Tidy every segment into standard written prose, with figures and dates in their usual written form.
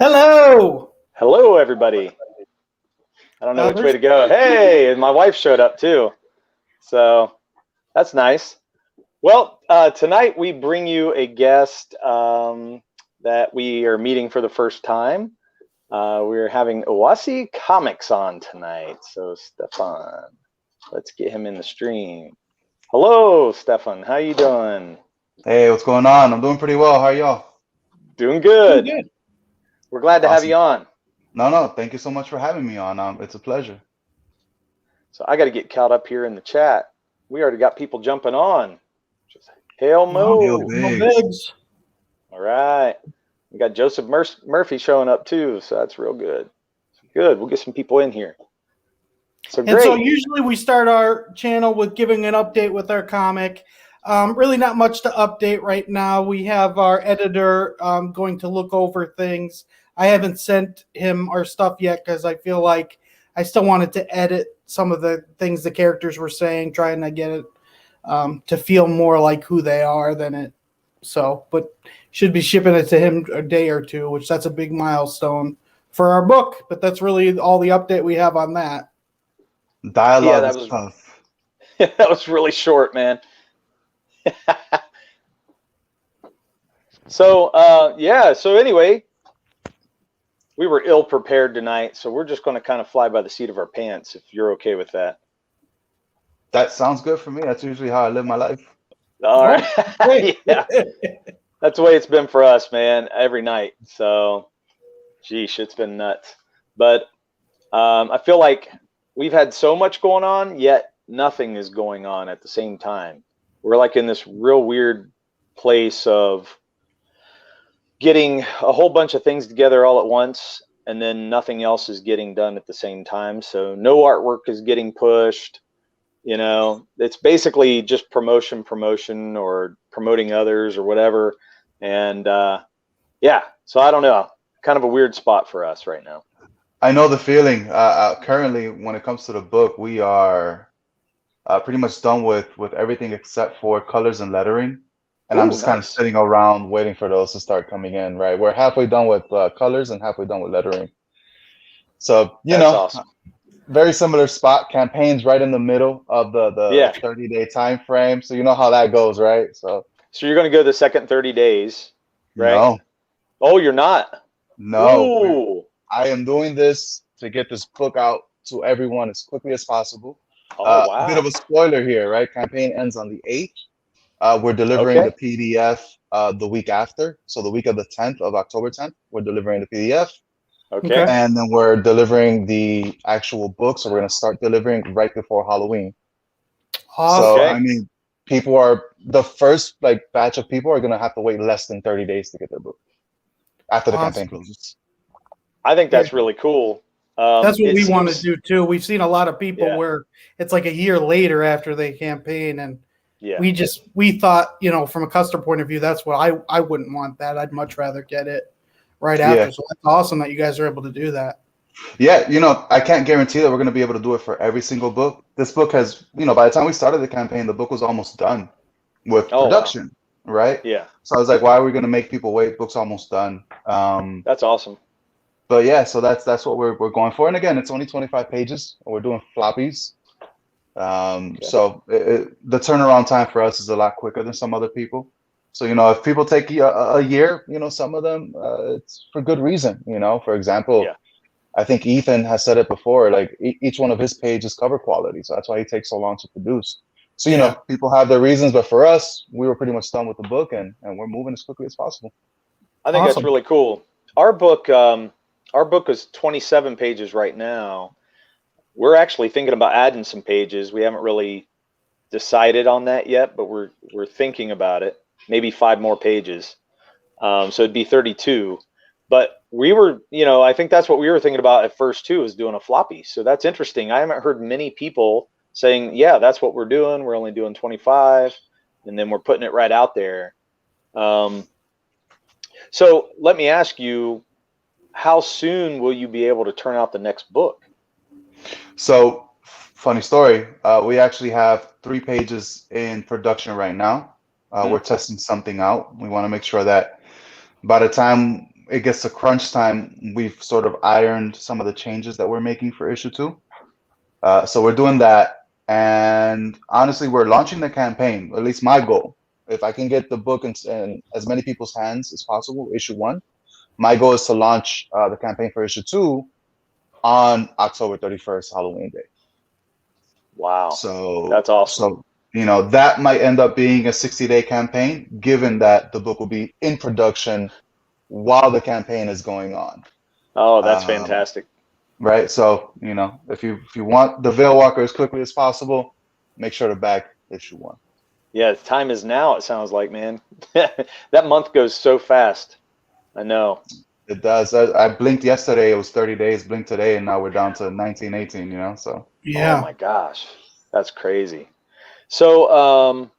Hello. Hello, everybody. I don't know which way to go. Hey, and my wife showed up too. So that's nice. Well, tonight we bring you a guest that we are meeting for the first time. We're having Oasi Comics on tonight. So Stefan, let's get him in the stream. Hello, Stefan. How you doing? Hey, what's going on? I'm doing pretty well. How are y'all? Doing good. Doing good. We're glad to have you on. No, thank you so much for having me on. It's a pleasure. So I got to get caught up here in the chat. We already got people jumping on. Hail Mo. Hail Biggs. All right. We got Joseph Murphy showing up too, so that's real good. Good. We'll get some people in here. So great. And so usually we start our channel with giving an update with our comic. Really not much to update right now. We have our editor going to look over things. I haven't sent him our stuff yet because I feel like I still wanted to edit some of the things the characters were saying, trying to get it to feel more like who they are than it. So, but should be shipping it to him a day or two, which that's a big milestone for our book. But that's really all the update we have on that. Dialogue that was tough. That was really short, man. So anyway, we were ill prepared tonight, so we're just going to kind of fly by the seat of our pants if you're okay with that. That sounds good for me. That's usually how I live my life. All right. Yeah. That's the way it's been for us, man, every night. So, geesh, it's been nuts. But I feel like we've had so much going on, yet nothing is going on at the same time. We're like in this real weird place of getting a whole bunch of things together all at once, and then nothing else is getting done at the same time. So no artwork is getting pushed. You know, it's basically just promotion or promoting others or whatever. And yeah, so I don't know, kind of a weird spot for us right now. I know the feeling. Currently, when it comes to the book, we are pretty much done with everything except for colors and lettering. And I'm just kind of sitting around waiting for those to start coming in, right? We're halfway done with colors and halfway done with lettering. So, that's awesome. Very similar spot. Campaigns right in the middle of the 30-day time frame. So you know how that goes, right? So you're going to go the second 30 days, right? No. Oh, you're not? No. I am doing this to get this book out to everyone as quickly as possible. Oh, wow. A bit of a spoiler here, right? Campaign ends on the 8th. We're delivering the PDF the week after. So the week of the 10th of October 10th, we're delivering the PDF. Okay. And then we're delivering the actual book. So we're going to start delivering right before Halloween. So, I mean, the first batch of people are going to have to wait less than 30 days to get their book after the campaign closes. I think that's really cool. That's what we want to do too. We've seen a lot of people where it's like a year later after they campaign, and we thought, from a customer point of view, that's what I wouldn't want that. I'd much rather get it right after. So that's awesome that you guys are able to do that. Yeah, I can't guarantee that we're going to be able to do it for every single book. This book has, by the time we started the campaign, the book was almost done with production, right? Yeah. So I was like, why are we going to make people wait? Book's almost done. That's awesome. But yeah, so that's what we're going for. And again, it's only 25 pages. We're doing floppies. So the turnaround time for us is a lot quicker than some other people. So, if people take a year, some of them, it's for good reason. For example, I think Ethan has said it before, like each one of his pages cover quality. So that's why he takes so long to produce. So, people have their reasons, but for us, we were pretty much done with the book and we're moving as quickly as possible. I think that's really cool. Our book is 27 pages right now. We're actually thinking about adding some pages. We haven't really decided on that yet, but we're thinking about it. Maybe 5 more pages. So it'd be 32. But we were, I think that's what we were thinking about at first too, is doing a floppy. So that's interesting. I haven't heard many people saying, yeah, that's what we're doing. We're only doing 25, and then we're putting it right out there. So let me ask you, how soon will you be able to turn out the next book? So, funny story. We actually have 3 pages in production right now. We're testing something out. We want to make sure that by the time it gets to crunch time, we've sort of ironed some of the changes that we're making for issue 2. So we're doing that, and honestly, we're launching the campaign. At least my goal, if I can get the book in as many people's hands as possible, issue 1. My goal is to launch the campaign for issue 2 on October 31st, Halloween Day. Wow. So that's awesome. So, you know, that might end up being a 60-day campaign, given that the book will be in production while the campaign is going on. Oh, that's fantastic. Right. So, you know, if you want the Vale Walker as quickly as possible, make sure to back issue 1. Yeah, time is now, it sounds like, man. That month goes so fast. I know. It does. I blinked yesterday, it was 30 days, blinked today, and now we're down to 19, 18, you know, so. Yeah. Oh my gosh. That's crazy. So,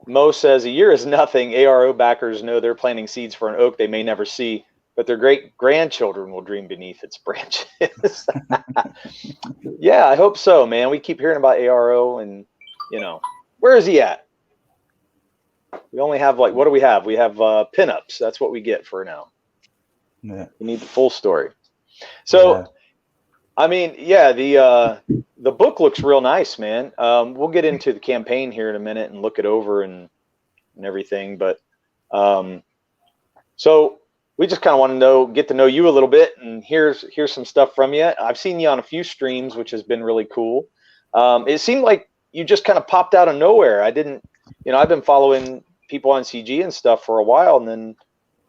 Mo says, a year is nothing. ARO backers know they're planting seeds for an oak they may never see, but their great-grandchildren will dream beneath its branches. Yeah, I hope so, man. We keep hearing about ARO, and, you know, where is he at? We only have, like, what do we have? We have pinups. That's what we get for now. Yeah. We need the full story. So, yeah. I mean, yeah, the book looks real nice, man. We'll get into the campaign here in a minute and look it over and everything. But so we just kind of want to get to know you a little bit, and here's some stuff from you. I've seen you on a few streams, which has been really cool. It seemed like you just kind of popped out of nowhere. I've been following people on CG and stuff for a while, and then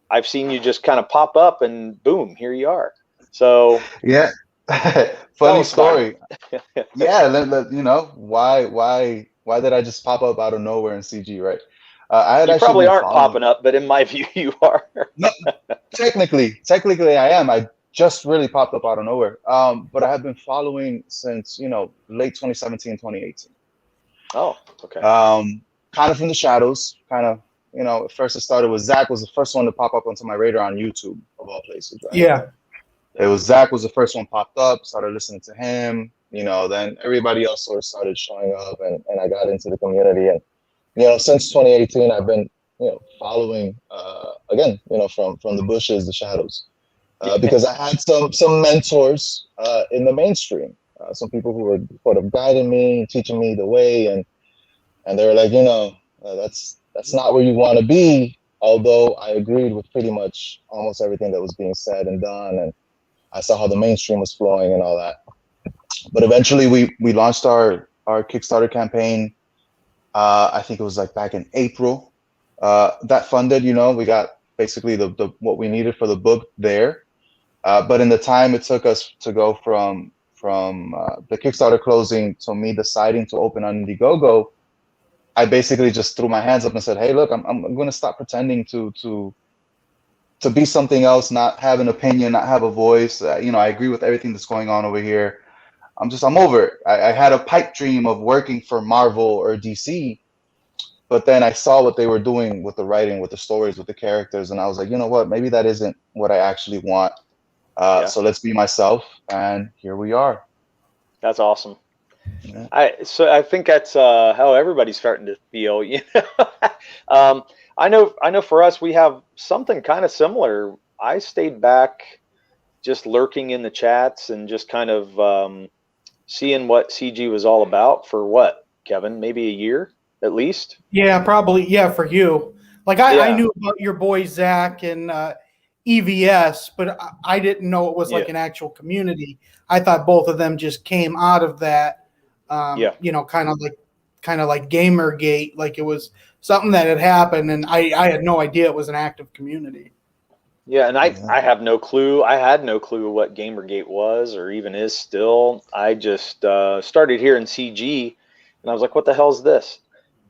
I've seen you just kind of pop up, and boom, here you are. So yeah. Funny story. Yeah, you know, why did I just pop up out of nowhere in CG, right? I had you probably aren't popping up, but in my view, you are. No, technically, I am. I just really popped up out of nowhere. But I have been following since, you know, late 2017, 2018. Oh, okay. Kind of from the shadows, kind of, you know, at first it started with Zach was the first one to pop up onto my radar on YouTube, of all places, right? Yeah. It was Zach was the first one popped up, started listening to him, you know, then everybody else sort of started showing up, and I got into the community. And, you know, since 2018, I've been, you know, following, again, you know, from the bushes, the shadows, because I had some mentors in the mainstream, some people who were sort of guiding me, teaching me the way. And they were like, you know, that's not where you want to be. Although I agreed with pretty much almost everything that was being said and done. And I saw how the mainstream was flowing and all that. But eventually we launched our Kickstarter campaign. I think it was like back in April. That funded, you know, we got basically the what we needed for the book there. But in the time it took us to go from the Kickstarter closing to me deciding to open on Indiegogo, I basically just threw my hands up and said, hey, look, I'm going to stop pretending to be something else, not have an opinion, not have a voice. You know, I agree with everything that's going on over here. I'm over it. I had a pipe dream of working for Marvel or DC, but then I saw what they were doing with the writing, with the stories, with the characters, and I was like, you know what? Maybe that isn't what I actually want. So let's be myself, and here we are. That's awesome. Yeah. I think that's how everybody's starting to feel. You know, I know for us we have something kind of similar. I stayed back, just lurking in the chats and just kind of seeing what CG was all about for what, Kevin? Maybe a year at least. Yeah, probably. Yeah, for you. Like I knew about your boy Zach and EVS, but I didn't know it was like an actual community. I thought both of them just came out of that. You know, kind of like Gamergate, like it was something that had happened, and I had no idea it was an active community. Yeah, and I have no clue. I had no clue what Gamergate was or even is still. I just started here in CG, and I was like, "What the hell is this?"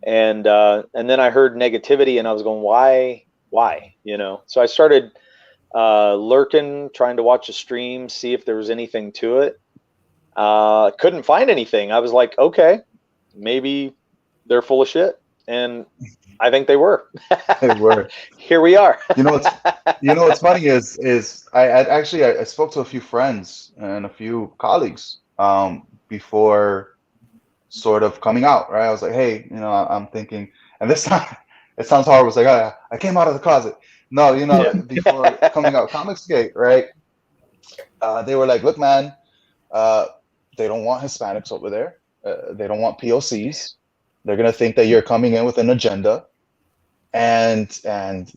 And then I heard negativity, and I was going, "Why?" You know. So I started lurking, trying to watch a stream, see if there was anything to it. Couldn't find anything. I was like, okay, maybe they're full of shit, and I think they were. They were. Here we are. You know what's funny is I spoke to a few friends and a few colleagues before sort of coming out, right? I was like, hey, you know, I'm thinking, and this time it sounds horrible. It's like I came out of the closet. No, before coming out Comicsgate, right? They were like, look, man, they don't want Hispanics over there. They don't want POCs. They're gonna think that you're coming in with an agenda, and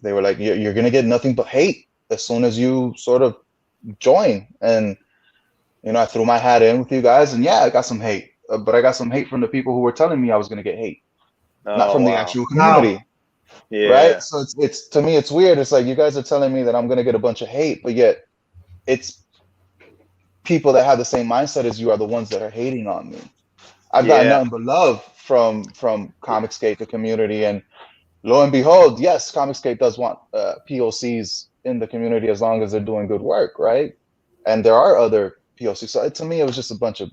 they were like, you're gonna get nothing but hate as soon as you sort of join. And I threw my hat in with you guys, and yeah, I got some hate, but I got some hate from the people who were telling me I was gonna get hate, not from the actual community. Wow. Yeah. Right? So it's to me, it's weird. It's like you guys are telling me that I'm gonna get a bunch of hate, but yet it's people that have the same mindset as you are the ones that are hating on me. I've gotten nothing but love from Comicsgate, the community, and lo and behold, yes, Comicsgate does want POCs in the community as long as they're doing good work, right? And there are other POCs. So to me, it was just a bunch of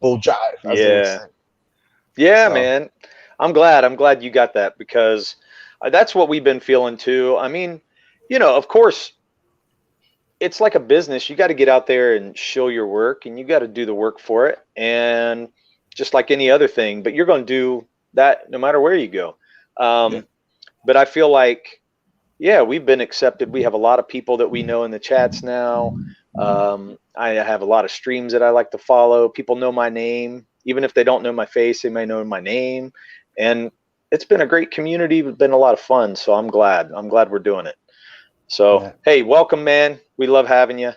bull jive, as they would say. Yeah, so. Man. I'm glad you got that, because that's what we've been feeling too. I mean, of course, it's like a business. You got to get out there and show your work, and you got to do the work for it. And just like any other thing, but you're going to do that no matter where you go. But I feel like, we've been accepted. We have a lot of people that we know in the chats now. I have a lot of streams that I like to follow. People know my name. Even if they don't know my face, they may know my name. And it's been a great community. It's been a lot of fun. So I'm glad we're doing it. So, Hey, welcome, man. We love having you.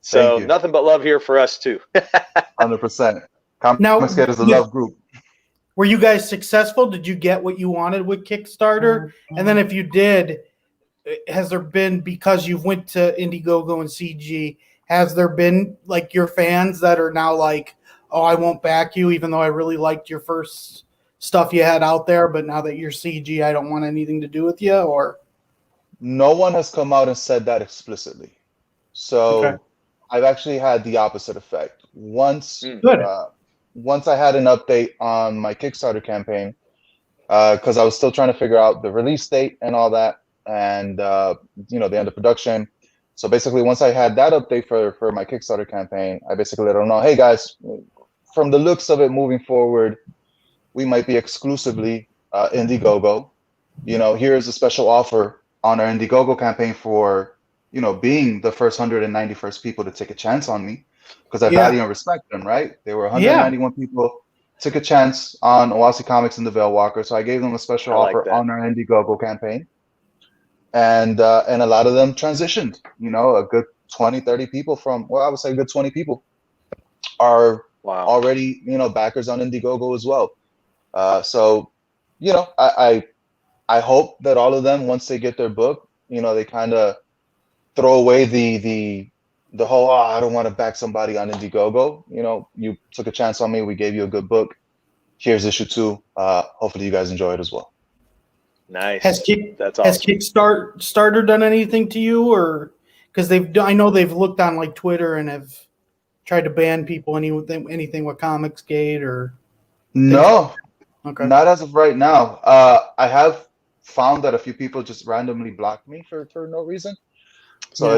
So nothing but love here for us too. 100%. Comicsgate is a love group. Were you guys successful? Did you get what you wanted with Kickstarter? And then if you did, has there been, because you've went to Indiegogo and CG, has there been like your fans that are now like, oh, I won't back you, even though I really liked your first stuff you had out there, but now that you're CG, I don't want anything to do with you? Or no one has come out and said that explicitly. So I've actually had the opposite effect. Once I had an update on my Kickstarter campaign, because I was still trying to figure out the release date and all that, and the end of production. So basically, once I had that update for my Kickstarter campaign, I basically let them know, hey guys, from the looks of it moving forward, we might be exclusively Indiegogo. Here's a special offer on our Indiegogo campaign for, being the first 191st people to take a chance on me, because I value and respect them, right? There were 191 people took a chance on Oasi Comics and the Vale Walker, so I gave them a special offer on our Indiegogo campaign. And a lot of them transitioned. A good 20, 30 people I would say a good 20 people are already, backers on Indiegogo as well. So, I hope that all of them, once they get their book, they kind of throw away the whole, I don't want to back somebody on Indiegogo. You took a chance on me. We gave you a good book. Here's issue 2. Hopefully you guys enjoy it as well. Nice. That's awesome. Has Kickstarter done anything to you, or because I know they've looked on like Twitter and have tried to ban people anything with Comicsgate or? No, not as of right now. I have found that a few people just randomly blocked me for no reason. So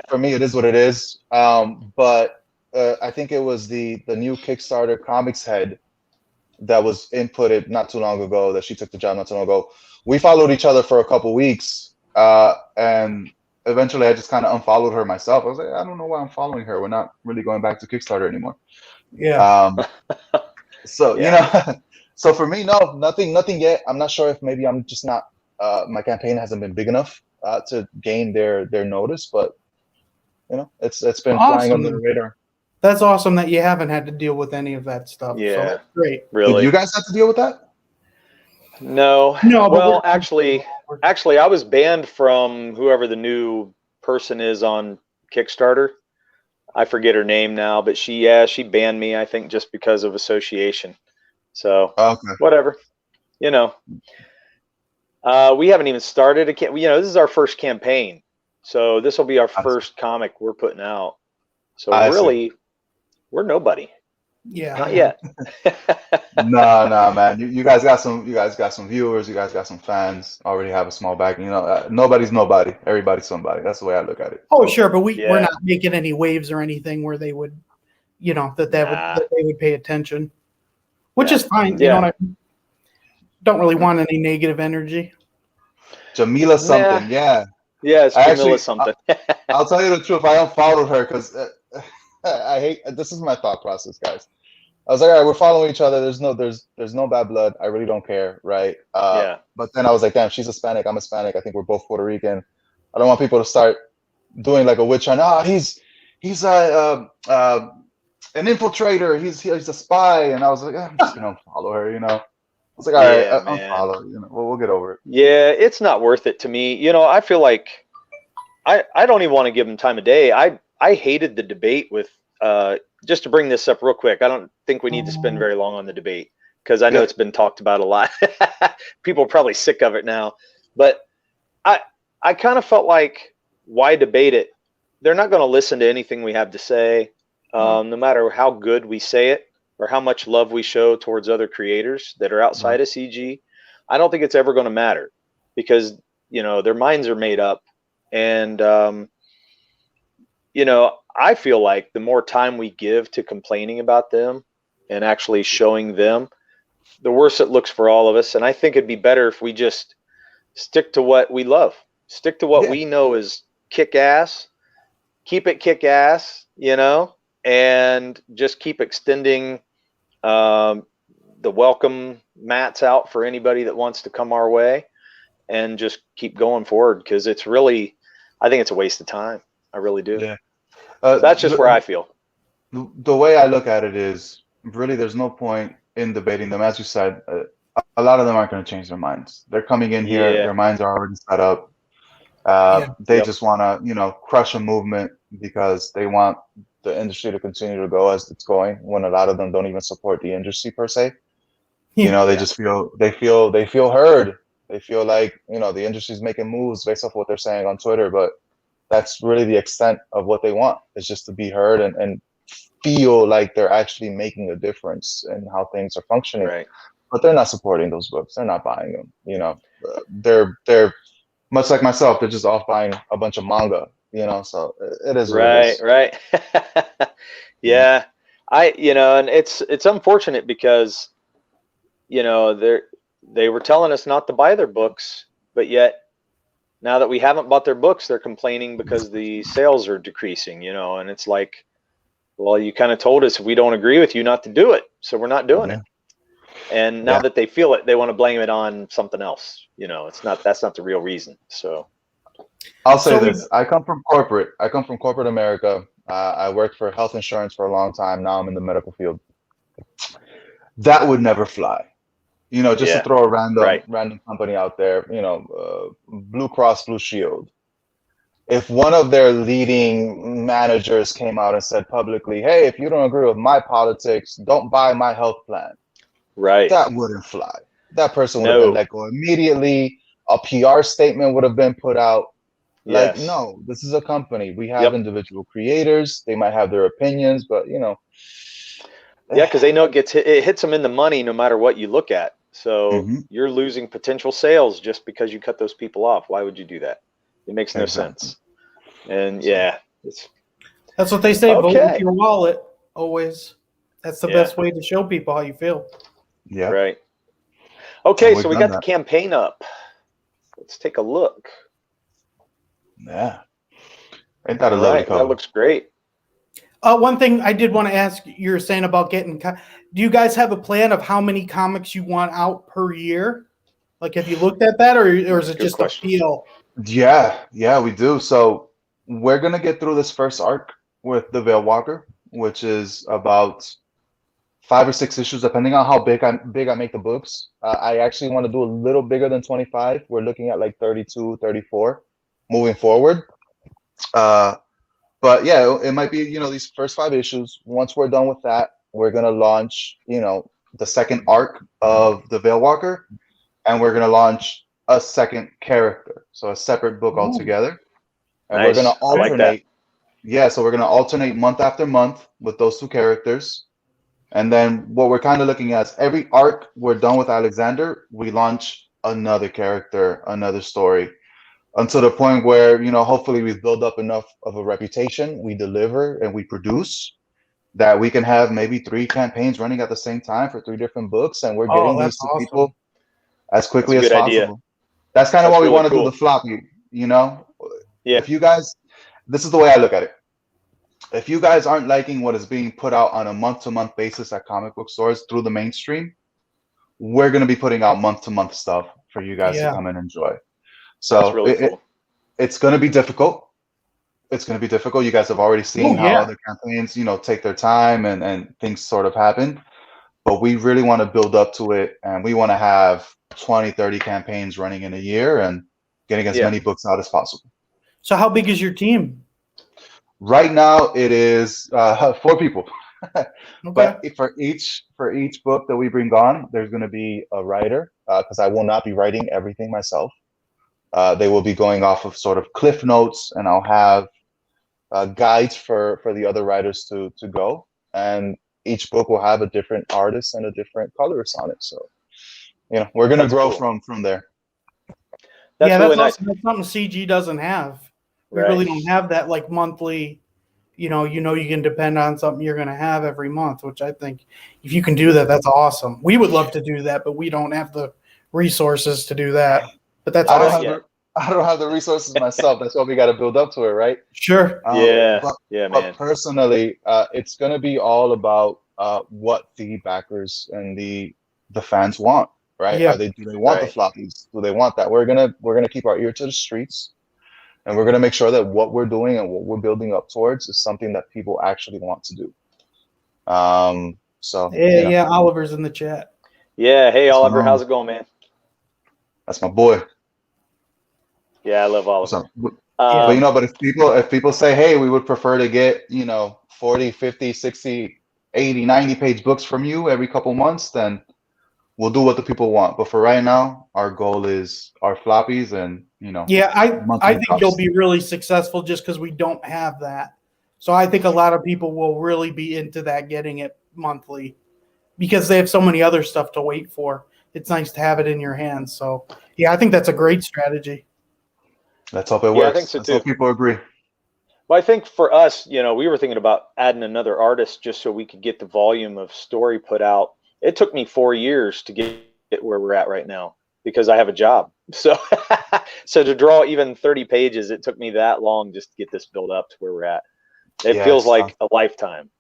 for me, it is what it is. But I think it was the new Kickstarter comics head that was inputted not too long ago, that she took the job not too long ago. We followed each other for a couple weeks, and eventually I just kind of unfollowed her myself. I was like, I don't know why I'm following her. We're not really going back to Kickstarter anymore. So for me, no, nothing yet. I'm not sure if maybe I'm just not, my campaign hasn't been big enough to gain their notice, but it's been flying under the radar. That's awesome that you haven't had to deal with any of that stuff. Yeah, so that's great. Really? Did you guys have to deal with that? No. Well, actually, I was banned from whoever the new person is on Kickstarter. I forget her name now, but she banned me, I think, just because of association. So whatever, we haven't even started this is our first campaign, so this will be our first comic we're putting out. So we're nobody. Yeah, not yet. No, man. You guys got some viewers. You guys got some fans. Already have a small backing. Nobody's nobody. Everybody's somebody. That's the way I look at it. Oh, sure, but we're not making any waves or anything where they would, that they would pay attention, which is fine. I don't really want any negative energy. Jamila something, Yeah, it's Camilla something. I'll tell you the truth. I unfollowed her because I hate. This is my thought process, guys. I was like, all right, we're following each other. There's no bad blood. I really don't care, right? Yeah. But then I was like, damn, she's Hispanic. I'm Hispanic. I think we're both Puerto Rican. I don't want people to start doing like a witch hunt. Ah, he's an infiltrator. He's a spy. And I was like, I'm just gonna follow her. I was like, all right, unfollow. We'll get over it. Yeah, it's not worth it to me. I feel like I don't even want to give him time of day. I hated the debate with just to bring this up real quick. I don't think we need to spend very long on the debate because I know it's been talked about a lot. People are probably sick of it now, but I kind of felt like, why debate it? They're not going to listen to anything we have to say, no matter how good we say it or how much love we show towards other creators that are outside of CG. I don't think it's ever going to matter because, their minds are made up. And, I feel like the more time we give to complaining about them and actually showing them, the worse it looks for all of us. And I think it'd be better if we just stick to what we love, stick to what we know is kick ass, keep it kick ass, and just keep extending the welcome mats out for anybody that wants to come our way and just keep going forward. Cause I think it's a waste of time. I really do. Yeah. That's just where I feel. The way I look at it is really there's no point in debating them. As you said, a lot of them aren't going to change their minds. They're coming in here. Their minds are already set up. They just want to, crush a movement because they want the industry to continue to go as it's going when a lot of them don't even support the industry per se. They just feel heard. They feel like, the industry's making moves based off what they're saying on Twitter, but that's really the extent of what they want, is just to be heard and feel like they're actually making a difference in how things are functioning. Right. But they're not supporting those books. They're not buying them. They're much like myself. They're just off buying a bunch of manga. So it is. Right. Yeah. And it's unfortunate because, they were telling us not to buy their books, but yet now that we haven't bought their books, they're complaining because the sales are decreasing, and it's like, well, you kind of told us if we don't agree with you not to do it, so we're not doing it. And now that they feel it, they want to blame it on something else. That's not the real reason. So I'll say this. I come from corporate America. I worked for health insurance for a long time. Now I'm in the medical field. That would never fly. To throw a random company out there, Blue Cross Blue Shield. If one of their leading managers came out and said publicly, hey, if you don't agree with my politics, don't buy my health plan. Right. That wouldn't fly. That person would have been let go immediately. A PR statement would have been put out. Like, no, this is a company. We have individual creators. They might have their opinions, but Yeah, because they know it hits them in the money no matter what you look at. So you're losing potential sales just because you cut those people off. Why would you do that? It makes no sense. And that's what they say. Vote with your wallet always. That's the best way to show people how you feel. Yeah. Right. Okay, so we got the campaign up. Let's take a look. Yeah. Ain't that a lovely cover? That looks great. One thing I did want to ask, you were saying about do you guys have a plan of how many comics you want out per year? Like, have you looked at that, or is it just a feel? Yeah, we do. So we're going to get through this first arc with the Vale Walker, which is about 5 or 6 issues, depending on how big I make the books. I actually want to do a little bigger than 25. We're looking at like 32, 34 moving forward. But yeah, it might be, these first 5 issues. Once we're done with that, we're going to launch, the second arc of the Vale Walker, and we're going to launch a second character. So a separate book altogether. And we're going to alternate. So we're going to alternate month after month with those 2 characters. And then what we're kind of looking at is every arc we're done with Alexander, we launch another character, another story. Until the point where, hopefully we've built up enough of a reputation, we deliver and we produce, that we can have maybe 3 campaigns running at the same time for 3 different books, and we're getting these to people as quickly as possible. That's kind of why we want to do the floppy, Yeah. If you guys, this is the way I look at it. If you guys aren't liking what is being put out on a month-to-month basis at comic book stores through the mainstream, we're going to be putting out month-to-month stuff for you guys to come and enjoy. So that's really cool. It's going to be difficult. It's going to be difficult. You guys have already seen how other campaigns, take their time and things sort of happen. But we really want to build up to it, and we want to have 20, 30 campaigns running in a year and getting as many books out as possible. So how big is your team? Right now, it is 4 people. Okay. But for each book that we bring on, there's going to be a writer, because I will not be writing everything myself. They will be going off of sort of cliff notes, and I'll have guides for the other writers to go. And each book will have a different artist and a different colorist on it. So, we're going to grow cool. from there. That's really nice. That's something CG doesn't have. We really don't have that like monthly, you can depend on something you're going to have every month, which I think if you can do that, that's awesome. We would love to do that, but we don't have the resources to do that. But that's awesome. I don't have the resources myself. That's why we got to build up to it, right? Sure. Man. But personally, it's going to be all about what the backers and the fans want, right? Yeah. Do they want the floppies? Do they want that? We're gonna keep our ear to the streets, and we're gonna make sure that what we're doing and what we're building up towards is something that people actually want to do. So Oliver's in the chat. Yeah, hey Oliver, how's it going, man? That's my boy. Yeah, I love Oliver. But if people say, hey, we would prefer to get 40, 50, 60, 80, 90 page books from you every couple months, then we'll do what the people want. But for right now, our goal is our floppies and I think you'll be really successful just because we don't have that. So I think a lot of people will really be into that, getting it monthly, because they have so many other stuff to wait for. It's nice to have it in your hands. So I think that's a great strategy. Let's hope it works. I think so too. Let's hope people agree. Well, I think for us, we were thinking about adding another artist just so we could get the volume of story put out. It took me 4 years to get where we're at right now because I have a job. So, to draw even 30 pages, it took me that long just to get this built up to where we're at. It feels like a lifetime.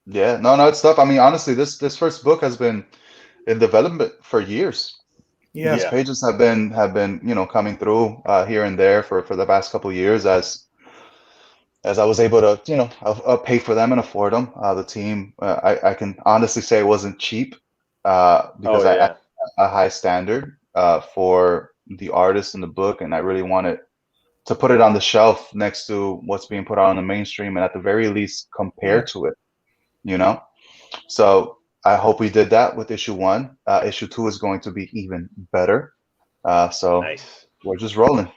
Yeah, no, it's tough. I mean, honestly, this first book has been in development for years. Yeah. These pages have been coming through here and there for the past couple of years as I was able to I'll pay for them and afford them. The team, I can honestly say it wasn't cheap because I had a high standard for the artist in the book, and I really wanted to put it on the shelf next to what's being put out on the mainstream, and at the very least compare to it. So I hope we did that with issue 1. Issue 2 is going to be even better. So nice. We're just rolling.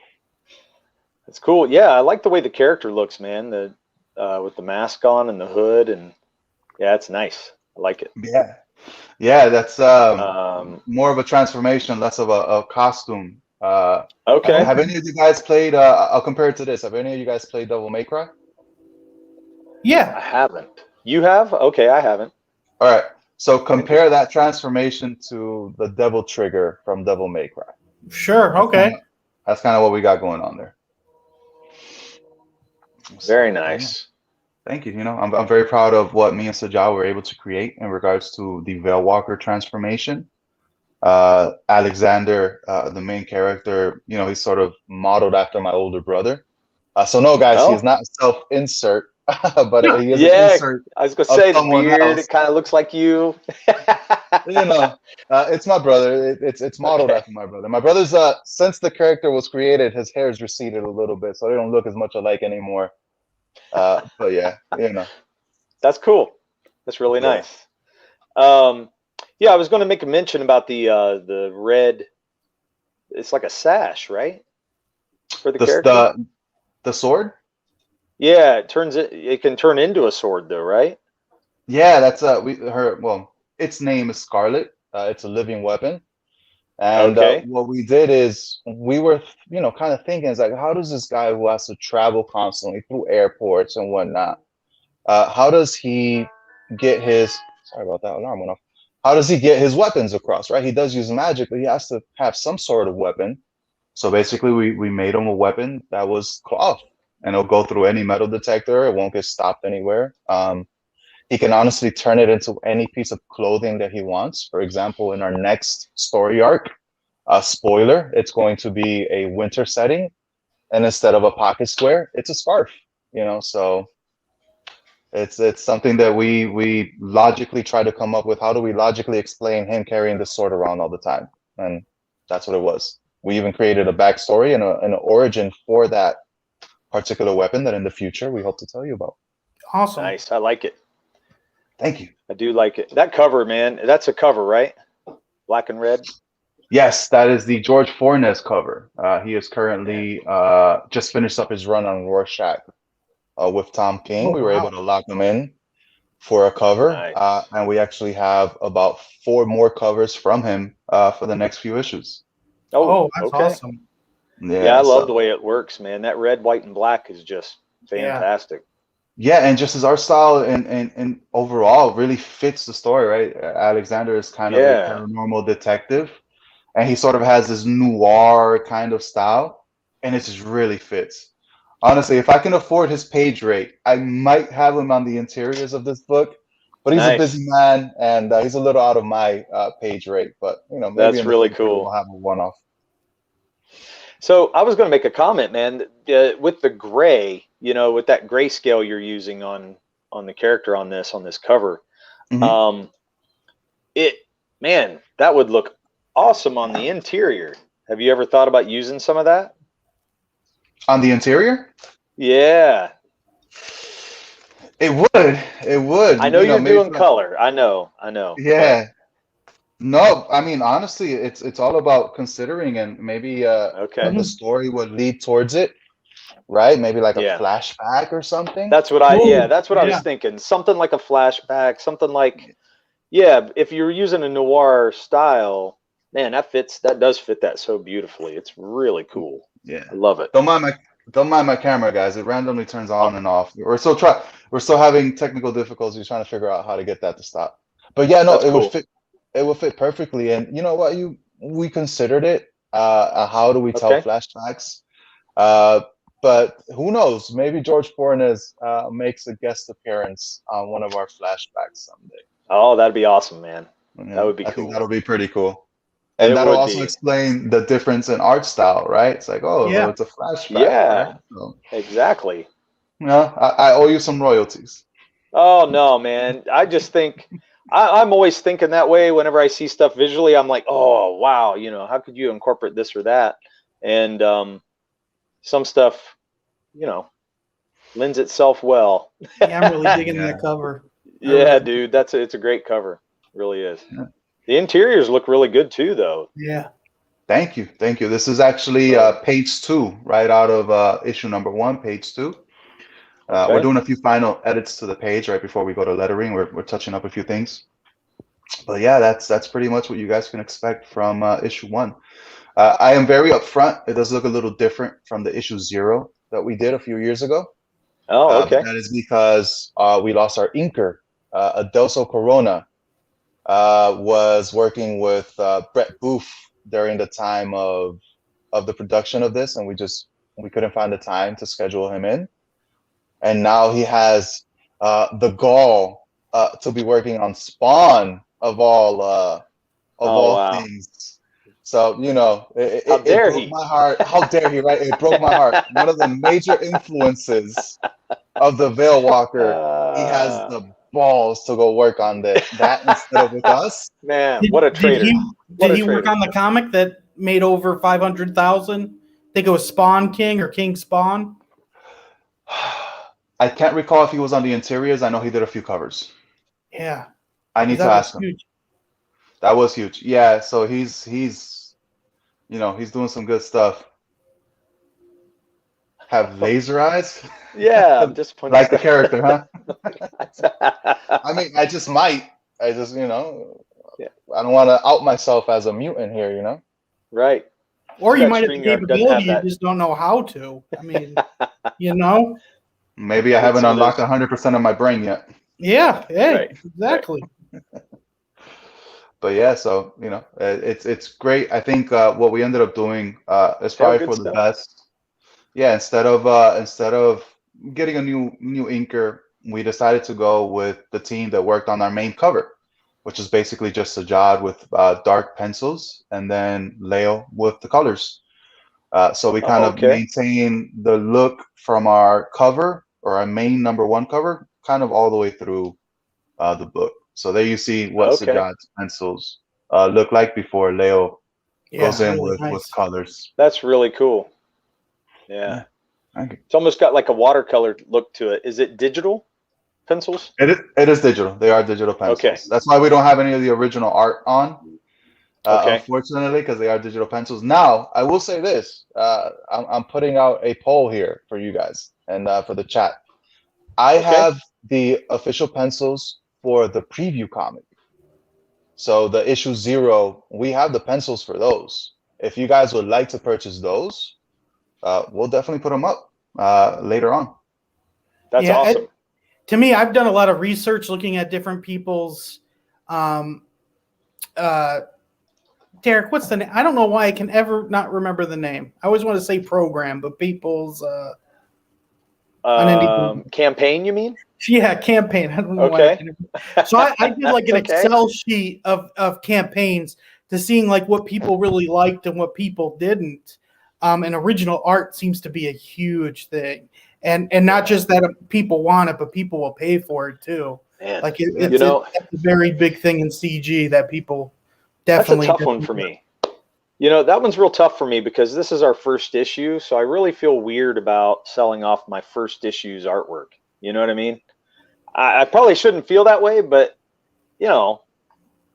It's cool. Yeah, I like the way the character looks, man. With the mask on and the hood, and it's nice. I like it. Yeah. That's more of a transformation, less of a costume. Okay. Have any of you guys played? I'll compare it to this. Have any of you guys played Devil May Cry? Yeah, I haven't. You have? Okay, I haven't. All right. So compare that transformation to the Devil Trigger from Devil May Cry. Sure. Okay. That's kind of what we got going on there. Very nice. Thank you. I'm very proud of what me and Sajal were able to create in regards to the Vale Walker transformation. Alexander, the main character, he's sort of modeled after my older brother. So no, guys, he's not self-insert. But he is an insert. I was gonna say the beard. It kind of looks like you. It's my brother. It's modeled after my brother. My brother's since the character was created, his hair has receded a little bit, so they don't look as much alike anymore. But that's cool. That's really nice. I was going to make a mention about the red. It's like a sash, right? For the character. The sword. Yeah, it can turn into a sword though, right? Yeah, that's its name is Scarlet. It's a living weapon. And what we did is we were, kind of thinking, it's like, how does this guy who has to travel constantly through airports and whatnot, how does he get sorry about that, alarm went off. How does he get his weapons across, right? He does use magic, but he has to have some sort of weapon. So basically, we made him a weapon that was cloth, and it'll go through any metal detector. It won't get stopped anywhere. He can honestly turn it into any piece of clothing that he wants. For example, in our next story arc, spoiler, it's going to be a winter setting, and instead of a pocket square, it's a scarf. So it's something that we logically try to come up with. How do we logically explain him carrying the sword around all the time? And that's what it was. We even created a backstory and an origin for that particular weapon that in the future we hope to tell you about. Awesome. Nice. I like it. Thank you. I do like it. That cover, man. That's a cover, right? Black and red. Yes, that is the George Fornes cover. He is currently just finished up his run on Rorschach with Tom King. Oh, we were wow. able to lock him in for a cover, Nice. and we actually have about 4 more covers from him for the next few issues. Oh, that's okay. awesome. Yeah, I love the way it works, man. That red, white, and black is just fantastic. Yeah, and just as our style and overall really fits the story, right? Alexander is kind of a paranormal detective, and he sort of has this noir kind of style, and it just really fits. Honestly, if I can afford his page rate, I might have him on the interiors of this book, but he's a busy man, and he's a little out of my page rate. But maybe that's really cool. We'll have a one-off. So I was going to make a comment, man. With the gray, with that grayscale you're using on the character on this cover, Mm-hmm. That would look awesome on the interior. Have you ever thought about using some of that on the interior? Yeah, it would. I know you're doing color. I know. Yeah. No, I mean, honestly, it's all about considering, and maybe the story would lead towards it, right? Maybe like a flashback or something. That's what I was thinking. Something like a flashback, something like, if you're using a noir style, man, that does fit that so beautifully. It's really cool. Yeah, I love it. Don't mind my camera, guys. It randomly turns on and off. We're still having technical difficulties trying to figure out how to get that to stop. But yeah, no, it would fit. It will fit perfectly, and you know what? We considered it. How do we tell flashbacks? But who knows? Maybe George Fornes makes a guest appearance on one of our flashbacks someday. Oh, that'd be awesome, man. Yeah, that would be cool. I think that'll be pretty cool, and that'll also explain the difference in art style, right? It's like, so it's a flashback. Yeah, right? So, exactly. I owe you some royalties. Oh no, man! I just think. I'm always thinking that way whenever I see stuff visually. I'm like, oh, wow, how could you incorporate this or that? And some stuff, lends itself well. Yeah, I'm really digging that cover. Yeah, dude, it's a great cover. It really is. Yeah. The interiors look really good too, though. Yeah. Thank you. This is actually page 2, right out of issue number 1, page 2. We're doing a few final edits to the page right before we go to lettering. We're touching up a few things, but yeah, that's pretty much what you guys can expect from issue 1. I am very upfront. It does look a little different from the issue 0 that we did a few years ago. Oh, okay. That is because we lost our inker. Adelso Corona was working with Brett Booth during the time of the production of this, and we couldn't find the time to schedule him in. And now he has the gall to be working on Spawn of all things. So it broke my heart. How dare he? Right? It broke my heart. One of the major influences of the Vale Walker. He has the balls to go work on that instead of with us. Man, what a traitor! Did he work on the comic that made over 500,000? I think it was Spawn King or King Spawn. I can't recall if he was on the interiors. I know he did a few covers. Yeah. I need to ask him. Huge. That was huge. Yeah, so he's doing some good stuff. Have laser eyes? Yeah, I'm disappointed. Like the character, huh? I mean, I just might. I just, I don't want to out myself as a mutant here, Right. Or you might have the capability, you just don't know how to. I mean, Maybe I haven't unlocked 100% of my brain yet. Yeah, hey, exactly. but yeah, so it's great. I think what we ended up doing is They have probably good for the stuff. best. Yeah, instead of getting a new inker, we decided to go with the team that worked on our main cover, which is basically just Sajad with dark pencils and then Leo with the colors. So we kind Oh, of okay. maintain the look from our cover or our main #1 cover, kind of all the way through the book. So there you see what Okay. Sajad's pencils look like before Leo goes Yeah, in really with nice. colors. That's really cool. Yeah. Yeah, thank you. It's almost got like a watercolor look to it. Is it digital pencils? It is digital. They are digital Okay. pencils. That's why we don't have any of the original art on, Okay. unfortunately, because they are digital pencils. Now, I will say this: I'm putting out a poll here for you guys and for the chat. I Okay. have the official pencils for the preview comic. So the issue 0, we have the pencils for those. If you guys would like to purchase those, we'll definitely put them up later on. That's Yeah, awesome. to me, I've done a lot of research looking at different people's. Derek, what's the name? I don't know why I can ever not remember the name. I always want to say program, but people's Campaign, you mean? yeah, campaign. I don't know why. Okay. So I did like an Okay. Excel sheet of campaigns to seeing like what people really liked and what people didn't. And original art seems to be a huge thing, and not just that people want it, but people will pay for it too. Man, Like you know, it's a very big thing in CG that people that's a definitely. tough one for me. You know, that one's real tough for me because this is our first issue, so I really feel weird about selling off my first issue's artwork. You know what I mean? I probably shouldn't feel that way, but you know,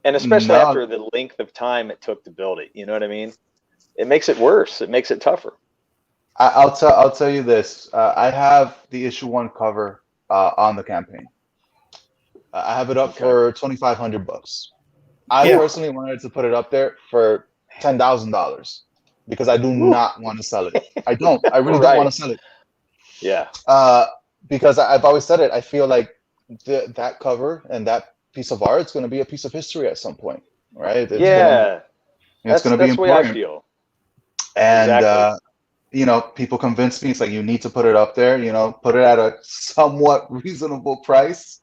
and especially No, after the length of time it took to build it. You know what I mean? It makes it worse. It makes it tougher. I'll tell you this. I have the issue 1 cover on the campaign. I have it up Okay. for $2,500. I Yeah. personally wanted to put it up there for $10,000 because I do not want to sell it. I don't. I really don't want to sell it. Yeah. Because I've always said it. I feel like that cover and that piece of art is going to be a piece of history at some point, right? Yeah. It's going to be That's the way I important. feel. And Exactly. people convince me it's like you need to put it up there. Put it at a somewhat reasonable price.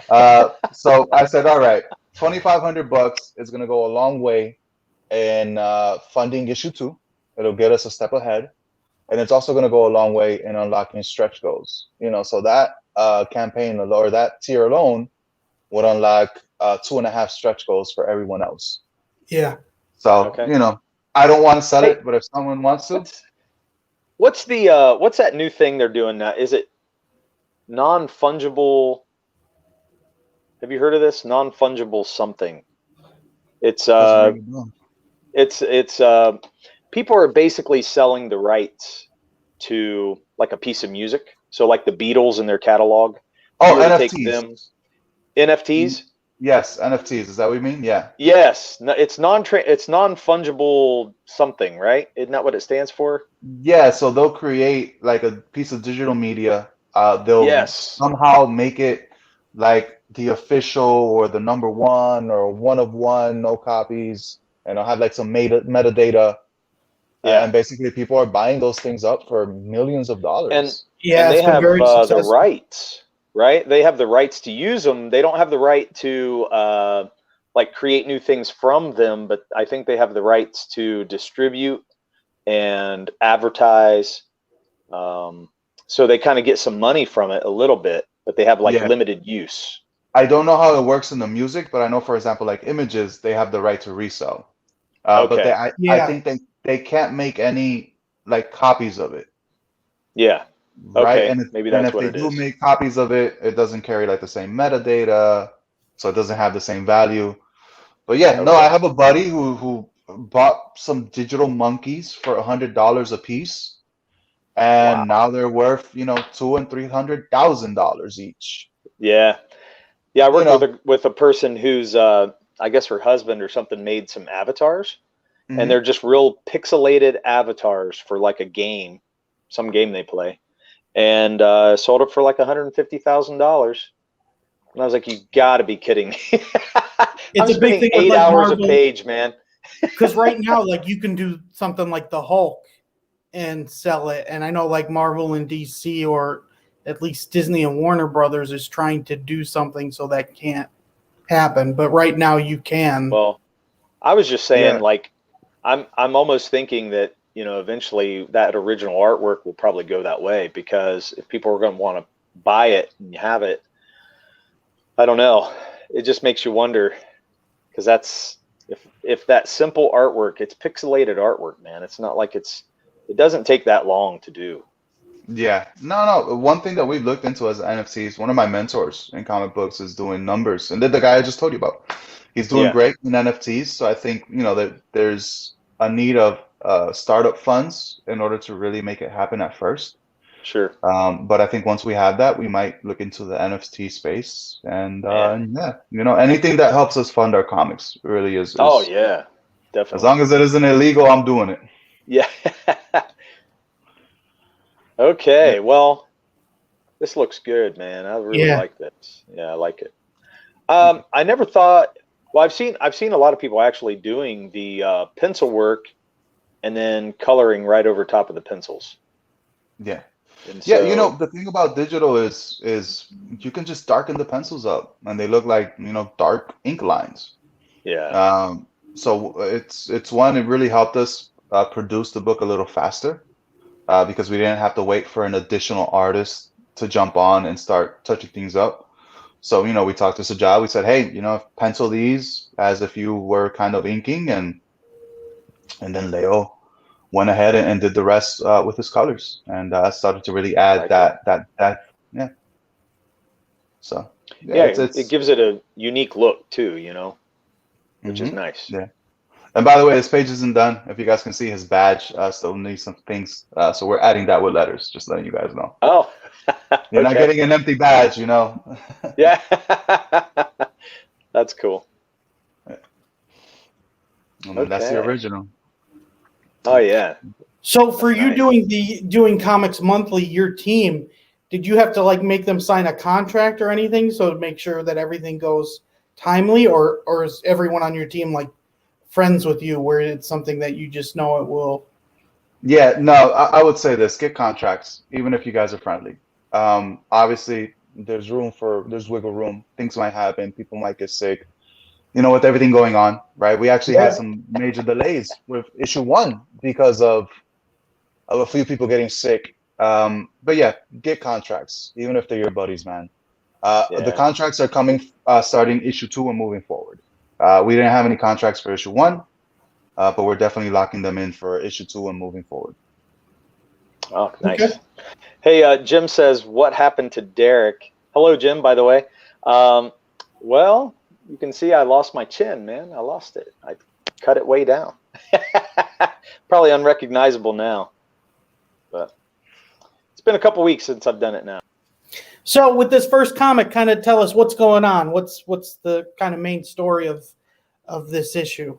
So I said, all right, $2,500 is going to go a long way in funding issue 2. It'll get us a step ahead, and it's also going to go a long way in unlocking stretch goals. So that campaign or that tier alone would unlock 2.5 stretch goals for everyone else. Yeah. So Okay. I don't want to sell Hey, it, but if someone wants to, what's that new thing they're doing now? Is it non-fungible? Have you heard of this? Non-fungible something. It's people are basically selling the rights to like a piece of music. So like the Beatles in their catalog. Oh, You were to take NFTs. them. NFTs? Yes, NFTs. Is that what you mean? Yeah. Yes. No, it's non-fungible something, right? Isn't that what it stands for? Yeah, so they'll create like a piece of digital media. They'll Yes. somehow make it like the official or the #1 or one of one, no copies, and I'll have like some metadata. Yeah. And basically, people are buying those things up for millions of dollars. And Yeah, they it's been have very the successful. rights, right? They have the rights to use them. They don't have the right to like create new things from them, but I think they have the rights to distribute and advertise. So they kind of get some money from it a little bit, but they have like Yeah. limited use. I don't know how it works in the music, but I know, for example, like images, they have the right to resell. But Okay. I Yeah. think they can't make any like copies of it, Yeah. right? Okay. And Maybe and that's if what they it do is. make copies of it, it doesn't carry like the same metadata, so it doesn't have the same value. But yeah, no, I Okay. have a buddy who bought some digital monkeys for $100 a piece, and Wow. now they're worth $200,000 and $300,000 each. Yeah. Yeah. I You worked know, with a person who's I guess her husband or something made some avatars. And mhm. they're just real pixelated avatars for like a game, some game they play, and sold it for like $150,000. And I was like, you got to be kidding me. It's I'm a big spending thing with 8 like hours Marvel, a page, man. because right now, like you can do something like the Hulk and sell it, and I know like Marvel and DC, or at least Disney and Warner Brothers, is trying to do something so that can't happen. But right now, you can. Well, I was just saying, Yeah. like, I'm almost thinking that, you know, eventually that original artwork will probably go that way, because if people are going to want to buy it and have it, I don't know. It just makes you wonder, because that's if that simple artwork, it's pixelated artwork, man. It's not like it doesn't take that long to do. Yeah. No. One thing that we've looked into as NFTs, one of my mentors in comic books is doing numbers, and the guy I just told you about, he's doing Yeah, great in NFTs. So I think, you know, that there's a need of startup funds in order to really make it happen at first. sure. But I think once we have that, we might look into the NFT space, and Man. yeah, you know, anything that helps us fund our comics really Oh is yeah, as definitely. long as it isn't illegal, I'm doing it. Yeah. Yeah. Okay. Well, this looks good, man. I really Yeah. like this. Yeah, I like it. I never thought. Well, I've seen a lot of people actually doing the pencil work and then coloring right over top of the pencils. Yeah. And Yeah, you know, so, the thing about digital is you can just darken the pencils up and they look like, you know, dark ink lines. yeah, So it's one, it really helped us produce the book a little faster because we didn't have to wait for an additional artist to jump on and start touching things up. So, you know, we talked to Sajal, we said, hey, you know, pencil these as if you were kind of inking, and then Leo went ahead and did the rest with his colors, and started to really I add like it. that yeah. So yeah, Yeah, it it's gives it a unique look too, you know, which is hmm nice. yeah. And by the way, this page isn't done. If you guys can see his badge, still needs some things. So we're adding that with letters. Just letting you guys know. Oh, You're not okay. getting an empty badge, you know. Yeah, that's cool. And then that's the Okay. original. Oh yeah, So for that's you nice. doing comics monthly, your team, did you have to like make them sign a contract or anything so to make sure that everything goes timely, or is everyone on your team like friends with you where it's something that you just know it will? Yeah, no, I would say this: get contracts, even if you guys are friendly. Obviously, there's wiggle room. Things might happen. People might get sick. You know, with everything going on, right? We actually had Yeah. some major delays with issue one because of a few people getting sick. But yeah, get contracts, even if they're your buddies, man. The Yeah. contracts are coming starting issue two and moving forward. We didn't have any contracts for issue one, but we're definitely locking them in for issue two and moving forward. Oh, Okay. nice. Hey, Jim says, what happened to Derek? Hello, Jim, by the way. Well, you can see I lost my chin, man. I lost it. I cut it way down. Probably unrecognizable now. But it's been a couple weeks since I've done it now. So with this first comic, kind of tell us what's going on. What's the kind of main story of this issue?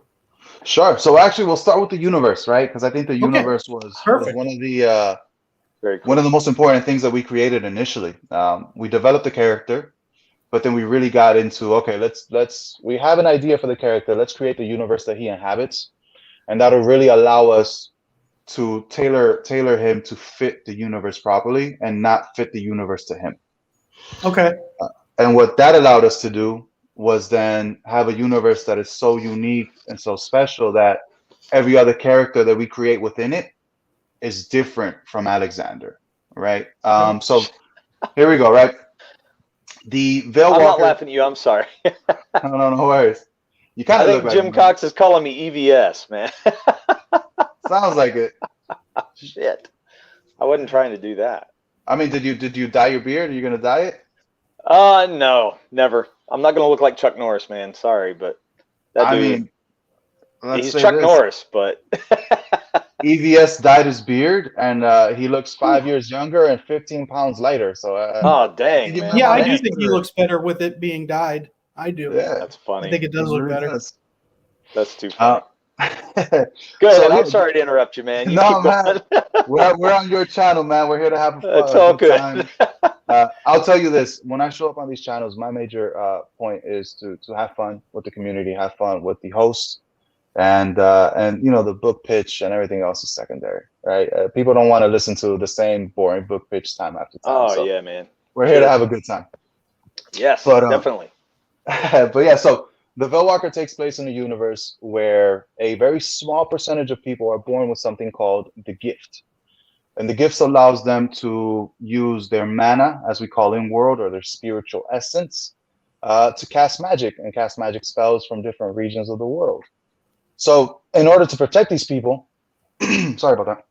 Sure. So actually, we'll start with the universe, right? Because I think the Okay. universe was Perfect. one of the Very cool. one of the most important things that we created initially. We developed the character, but then we really got into, okay, we have an idea for the character. Let's create the universe that he inhabits, and that'll really allow us to tailor him to fit the universe properly and not fit the universe to him. Okay. And what that allowed us to do was then have a universe that is so unique and so special that every other character that we create within it is different from Alexander, right? So here we go, right? The Vale I'm Walker. not laughing at you. I'm sorry. No worries. You kind I of look think like Jim him, Cox is calling me EVS, man. sounds like it. Shit. I wasn't trying to do that. I mean, did you dye your beard? Are you gonna dye it? No, never. I'm not going to look like Chuck Norris, man. Sorry, but that I dude, mean, let's he's say Chuck this. Norris, but EVS dyed his beard, and he looks 5 years younger and 15 pounds lighter. So oh, I dang, give man. him Yeah, I my do Dang. think he answer. looks better with it being dyed. I do. Yeah, That's I funny. think it he does look really better. does. That's too funny. Go ahead. So, I'm sorry to interrupt you, man. You no, keep man. going. We're on your channel, man. We're here to have It's a all good good. time. I'll tell you this: when I show up on these channels, my major point is to have fun with the community, have fun with the hosts, and you know, the book pitch and everything else is secondary, right? People don't want to listen to the same boring book pitch time after time. Oh So yeah, man. we're here to have a good time. Yes, But definitely. but yeah, so the Veil Walker takes place in a universe where a very small percentage of people are born with something called the gift. And the gifts allows them to use their mana, as we call in world, or their spiritual essence, to cast magic and cast magic spells from different regions of the world. So in order to protect these people, sorry about that.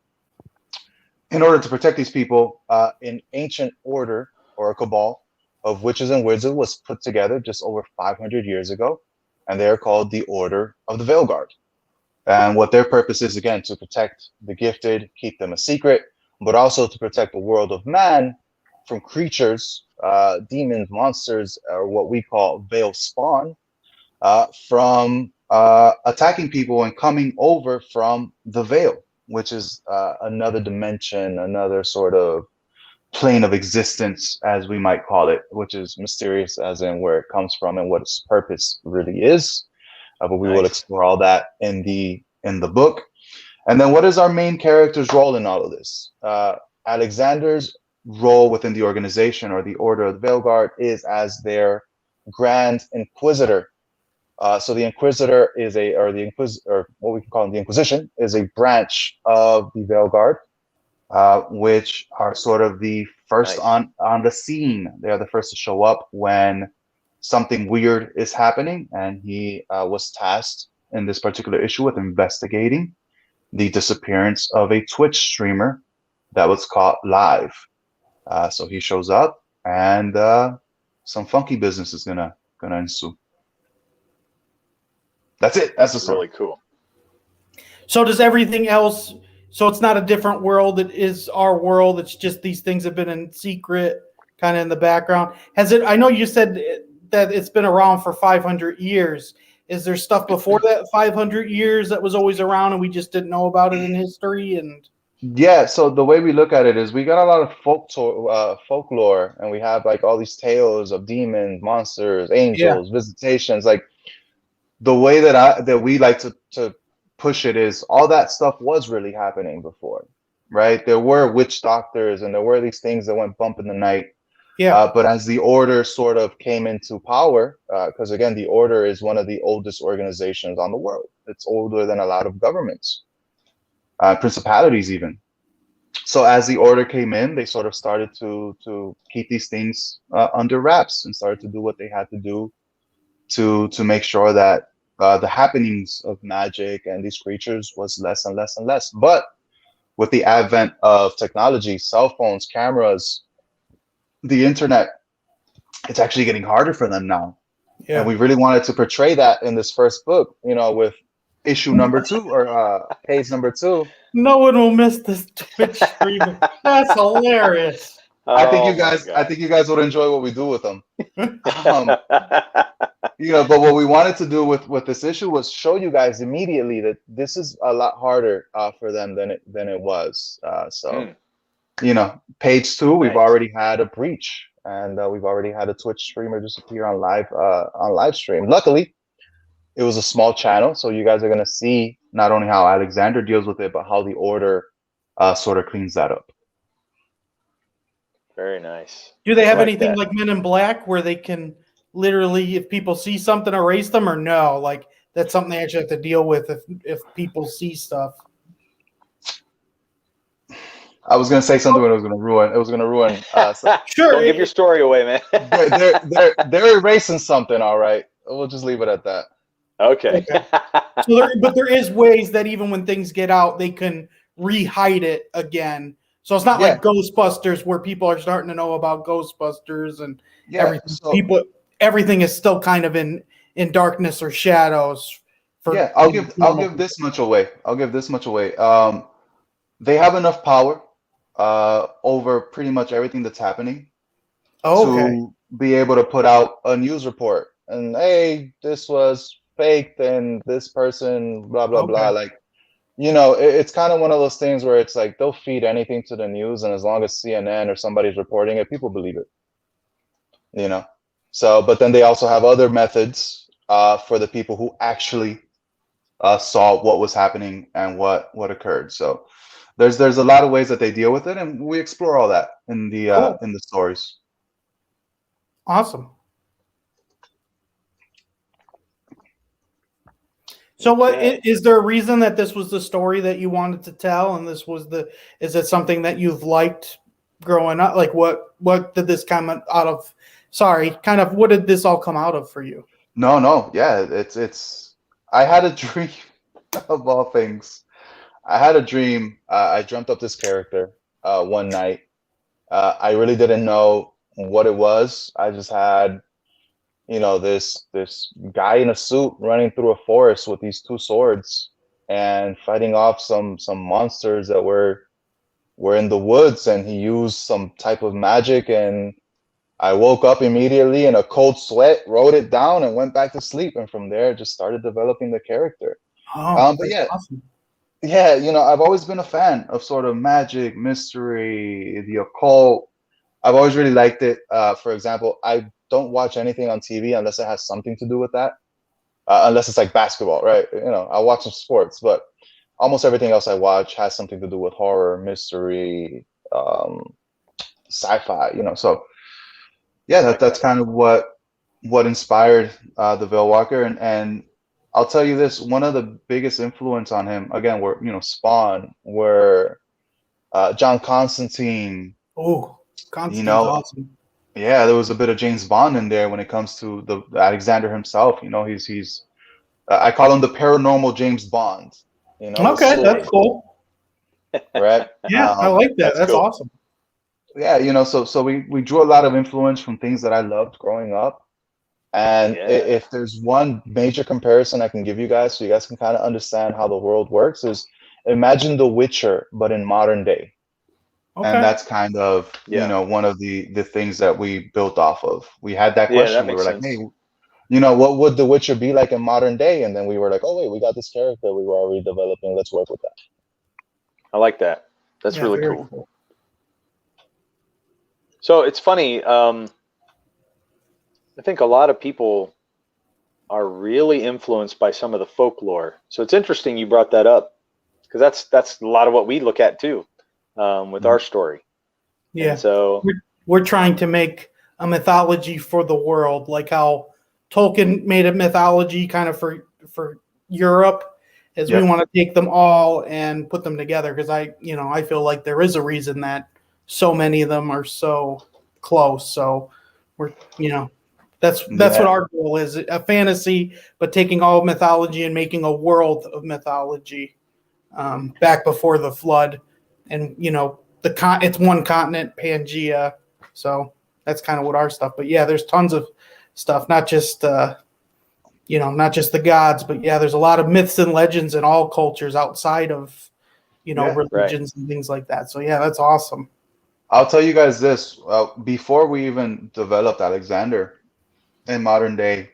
In order to protect these people, an ancient order or a cabal of witches and wizards was put together just over 500 years ago, and they are called the Order of the Veil Guard. And what their purpose is, again, to protect the gifted, keep them a secret, but also to protect the world of man from creatures, demons, monsters, or what we call veil spawn, from attacking people and coming over from the veil, which is another dimension, another sort of plane of existence, as we might call it, which is mysterious as in where it comes from and what its purpose really is. But we will explore all that in the book. And then what is our main character's role in all of this? Alexander's role within the organization, or the Order of the Veil Guard, is as their Grand Inquisitor. So the Inquisitor is or what we can call the Inquisition, is a branch of the Veil Guard, which are sort of the first on the scene. They are the first to show up when something weird is happening, and he was tasked in this particular issue with investigating the disappearance of a Twitch streamer that was caught live. So he shows up, and some funky business is gonna ensue. That's it. That's the story. Really cool. So does everything else? So it's not a different world. It is our world. It's just these things have been in secret, kind of in the background. Has it? I know you said that it's been around for 500 years. Is there stuff before that 500 years that was always around and we just didn't know about it in history? And yeah, so the way we look at it is we got a lot of folklore, and we have like all these tales of demons, monsters, angels, visitations. Like the way that we like to push it is all that stuff was really happening before, right? There were witch doctors and there were these things that went bump in the night. yeah. But as the Order sort of came into power, because again, the Order is one of the oldest organizations on the world. It's older than a lot of governments, principalities even. So as the Order came in, they sort of started to keep these things under wraps and started to do what they had to do to make sure that the happenings of magic and these creatures was less and less and less. But with the advent of technology, cell phones, cameras, the internet, it's actually getting harder for them now. Yeah. And we really wanted to portray that in this first book, you know, with issue number 2 or page number 2. No one will miss this Twitch stream. That's hilarious. I think you guys would enjoy what we do with them. You know, but what we wanted to do with this issue was show you guys immediately that this is a lot harder for them than it was. You know, page 2, we've already had a breach, and we've already had a Twitch streamer disappear on live stream. Luckily, it was a small channel, so you guys are gonna see not only how Alexander deals with it, but how the Order sort of cleans that up. Very nice. Do they have anything like Men in Black where they can literally, if people see something, erase them, or no? Like that's something they actually have to deal with if people see stuff. I was gonna say something, but it was gonna ruin. Sure. Don't give your story away, man. they're erasing something. All right, we'll just leave it at that. Okay. But there is ways that even when things get out, they can re-hide it again. So it's not like Ghostbusters where people are starting to know about Ghostbusters and everything. So, everything is still kind of in darkness or shadows. I'll give this much away. They have enough power over pretty much everything that's happening to be able to put out a news report. And hey, this was faked and this person blah blah blah. Okay. Like, it's kind of one of those things where it's like they'll feed anything to the news, and as long as CNN or somebody's reporting it, people believe it. So, but then they also have other methods for the people who actually saw what was happening and what occurred. So there's a lot of ways that they deal with it, and we explore all that in the Cool. in the stories. Awesome. So what is there a reason that this was the story that you wanted to tell, and is it something that you've liked growing up? Like what did this come out of? Sorry, kind of what did this all come out of for you? No, yeah, it's. I had a dream of all things. I had a dream. I dreamt up this character one night. I really didn't know what it was. I just had, this guy in a suit running through a forest with these two swords and fighting off some monsters that were in the woods, and he used some type of magic, and I woke up immediately in a cold sweat, wrote it down, and went back to sleep. And from there, just started developing the character. Oh, But yeah, awesome. yeah, I've always been a fan of sort of magic, mystery, the occult. I've always really liked it. For example, I don't watch anything on TV unless it has something to do with that. Unless it's like basketball, right? I watch some sports, but almost everything else I watch has something to do with horror, mystery, sci-fi. So yeah, that's kind of what inspired the Vale Walker, and I'll tell you this: one of the biggest influence on him, again, were Spawn, were John Constantine. Oh, Constantine's awesome. Yeah, there was a bit of James Bond in there when it comes to the Alexander himself. He's I call him the paranormal James Bond. Okay, that's cool. Right? Yeah, I like that. That's cool. awesome. Yeah, so we drew a lot of influence from things that I loved growing up. And if there's one major comparison I can give you guys, so you guys can kind of understand how the world works, is imagine The Witcher, but in modern day. Okay. And that's kind of, one of the things that we built off of. We had that question. We were like, hey, what would The Witcher be like in modern day? And then we were like, oh, wait, we got this character we were already developing. Let's work with that. I like that. That's really cool. So it's funny. I think a lot of people are really influenced by some of the folklore. So it's interesting you brought that up, because that's a lot of what we look at too, with our story. Yeah. And so we're trying to make a mythology for the world, like how Tolkien made a mythology kind of for Europe, as we want to take them all and put them together. Because I feel like there is a reason that so many of them are so close. So we're, that's what our goal is, a fantasy, but taking all mythology and making a world of mythology back before the flood. And, it's one continent, Pangea. So that's kind of what our stuff. But yeah, there's tons of stuff, not just, not just the gods, but yeah, there's a lot of myths and legends in all cultures outside of, religions and things like that. So yeah, that's awesome. I'll tell you guys this, before we even developed Alexander in modern day,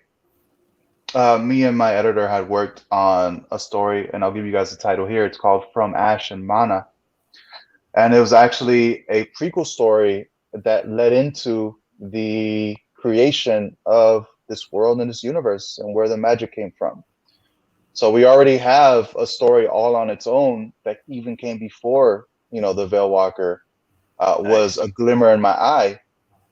me and my editor had worked on a story, and I'll give you guys the title here. It's called From Ash and Mana. And it was actually a prequel story that led into the creation of this world and this universe and where the magic came from. So we already have a story all on its own that even came before, the Vale Walker was a glimmer in my eye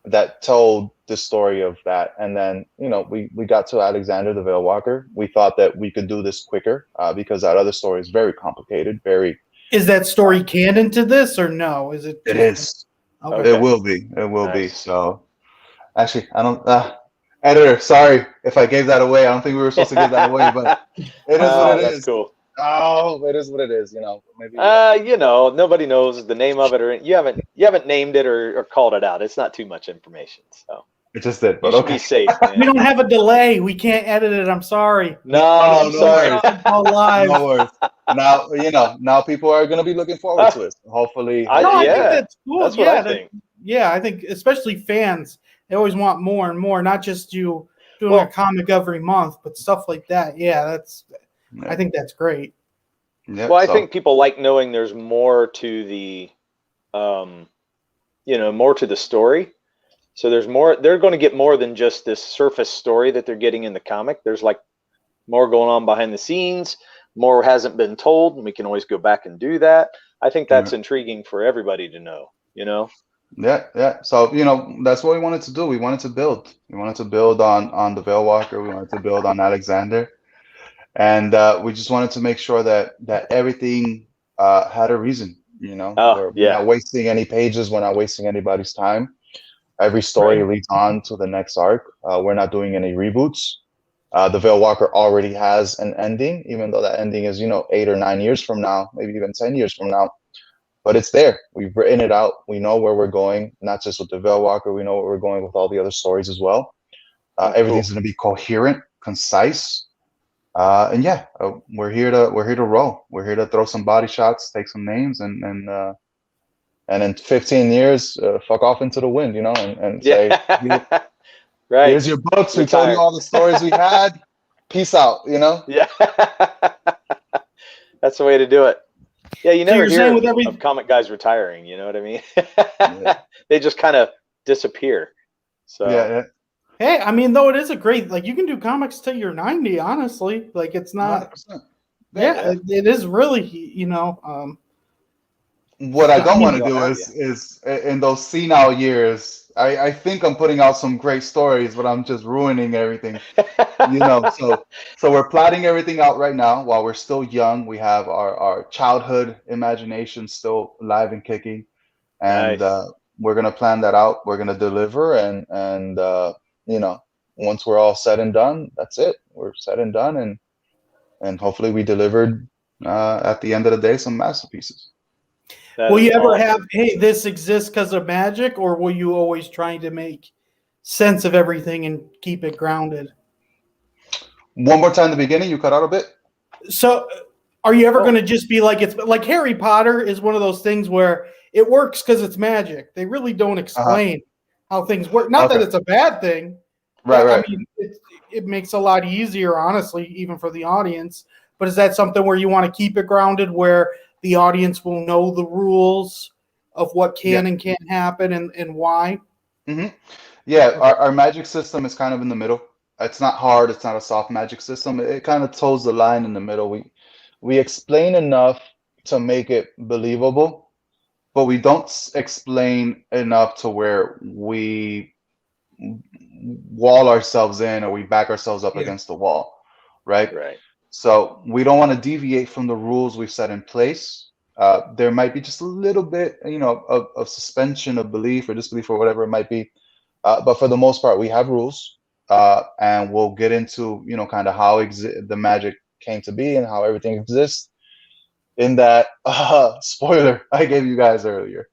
that told the story of that. And then, we got to Alexander the Vale Walker. We thought that we could do this quicker because that other story is very complicated, very. Is that story canon to this or no? Is it? It is. Okay. It will be. It will be. So, actually, I don't. Editor, sorry if I gave that away. I don't think we were supposed to give that away, but it is what it is. That's cool. Oh, it is what it is. Maybe. Nobody knows the name of it, or you haven't named it or called it out. It's not too much information, so. It just did, but you should be safe. Man. We don't have a delay. We can't edit it. I'm sorry. No, sorry. All live. No worries. Now, now people are going to be looking forward to it. Hopefully. I think that's cool. That's what I think. Yeah, I think especially fans, they always want more and more, not just you doing a comic every month, but stuff like that, yeah, I think that's great. Yeah, well, I think people like knowing there's more to the, more to the story. So there's more. They're going to get more than just this surface story that they're getting in the comic. There's like more going on behind the scenes. More hasn't been told, and we can always go back and do that. I think that's intriguing for everybody to know. Yeah. So that's what we wanted to do. We wanted to build. We wanted to build on the Vale Walker. We wanted to build on Alexander, and we just wanted to make sure that everything had a reason. We're not wasting any pages. We're not wasting anybody's time. Every story leads on to the next arc. We're not doing any reboots. The Vale Walker already has an ending, even though that ending is 8 or 9 years from now, maybe even 10 years from now. But it's there. We've written it out. We know where we're going, not just with the Vale Walker. We know where we're going with all the other stories as well. Everything's going to be coherent, concise, and we're here to roll. We're here to throw some body shots, take some names, and in 15 years, fuck off into the wind, and say, right. Here's your books. We told you all the stories we had. Peace out. Yeah, that's the way to do it. Yeah, you never hear of comic guys retiring. You know what I mean? They just kind of disappear. So yeah. Hey, I mean, though it is a great, like, you can do comics till you're 90. Honestly, like, it's not. 100%. It is really, What I don't want to do is in those senile years. I think I'm putting out some great stories, but I'm just ruining everything. So we're plotting everything out right now while we're still young. We have our childhood imagination still alive and kicking, and we're gonna plan that out. We're gonna deliver, and once we're all said and done, that's it. We're said and done, and hopefully we delivered at the end of the day some masterpieces. Will you ever have, hey, this exists because of magic, or will you always trying to make sense of everything and keep it grounded? One more time, the beginning, you cut out a bit. So are you ever going to just be like, it's like Harry Potter is one of those things where it works because it's magic. They really don't explain how things work. Not that it's a bad thing. Right. I mean, it makes it a lot easier, honestly, even for the audience. But is that something where you want to keep it grounded, where the audience will know the rules of what can and can't happen and why? Mm-hmm. Yeah, our magic system is kind of in the middle. It's not hard. It's not a soft magic system. It kind of toes the line in the middle. We explain enough to make it believable, but we don't explain enough to where we wall ourselves in or we back ourselves up against the wall, right? Right. So we don't want to deviate from the rules we've set in place. There might be just a little bit, of suspension of belief or disbelief or whatever it might be. But for the most part, we have rules, and we'll get into, kind of how the magic came to be and how everything exists in that spoiler I gave you guys earlier.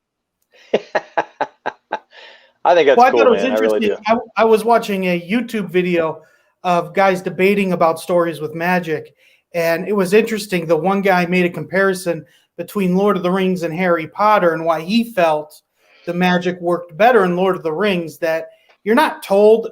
I think that's cool, I thought it was man. interesting. I really do. I was watching a YouTube video of guys debating about stories with magic, and it was interesting. The one guy made a comparison between Lord of the Rings and Harry Potter and why he felt the magic worked better in Lord of the Rings, that you're not told,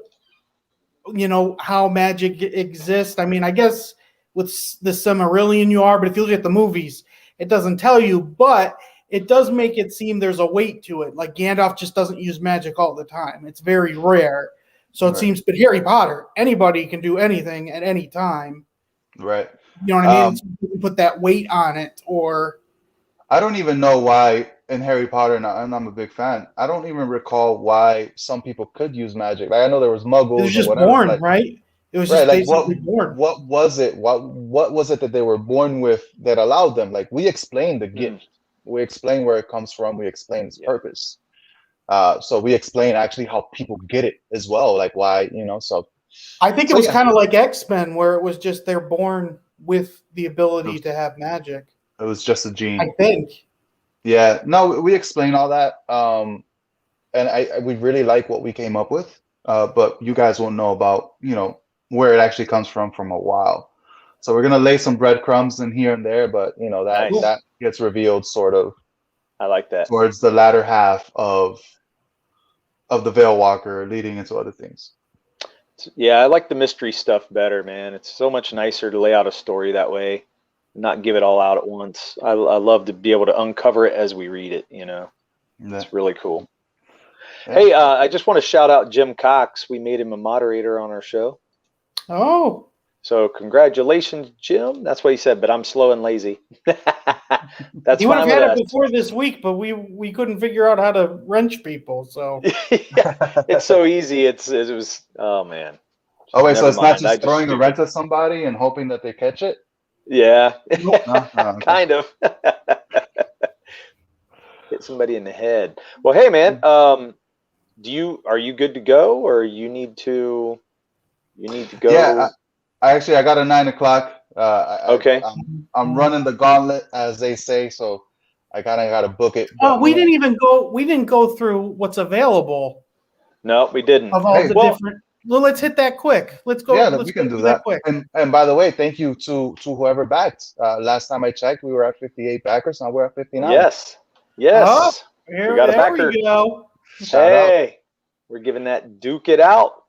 how magic exists. I mean, I guess with the Silmarillion you are, but if you look at the movies, it doesn't tell you, but it does make it seem there's a weight to it. Like Gandalf just doesn't use magic all the time. It's very rare. So it seems, but Harry Potter, anybody can do anything at any time. Right. You know what I mean? So you can put that weight on it, or I don't even know why in Harry Potter, and I'm a big fan, I don't even recall why some people could use magic. Like I know there was muggles. it was just and whatever, born, right? It was just basically born. What was it? What was it that they were born with that allowed them? Like we explain the gift. We explain where it comes from. We explain its purpose. So we explain actually how people get it as well, like why, so. I think it was kind of like X-Men, where it was just they're born with the ability to have magic. It was just a gene. I think. Yeah, no, we explain all that, and we really like what we came up with, but you guys won't know about, where it actually comes from a while. So we're gonna lay some breadcrumbs in here and there, but that gets revealed sort of. I like that. Towards the latter half of the Vale Walker, leading into other things. Yeah, I like the mystery stuff better, man. It's so much nicer to lay out a story that way, not give it all out at once. I love to be able to uncover it as we read it, you know. Yeah. It's really cool. Yeah. Hey, I just want to shout out Jim Cox. We made him a moderator on our show. Oh, So congratulations, Jim. That's what he said, but I'm slow and lazy. That's he would have fine had with it us. before this week, but we couldn't figure out how to wrench people. So Yeah, it's so easy. It was, oh man. Oh wait, so Never it's not mind. I just throwing a stupid. wrench at somebody and hoping that they catch it? Yeah, Nope. No? Oh, okay. kind of. Hit somebody in the head. Well, hey man, are you good to go, or you need to go? Yeah, I got a 9 o'clock. Okay. I'm running the gauntlet, as they say, so I kind of got to book it. Oh, But, we you know, didn't even go. We didn't go through what's available No, we didn't. of all Hey, the well- different. Well, let's hit that quick. Let's go. yeah, Let's we go can through do that. quick. And by the way, thank you to whoever backed. Last time I checked, we were at 58 backers. Now we're at 59. Yes. Oh, Here, We got a there backer. we go. Shout out. Hey, we're giving that Duke it out.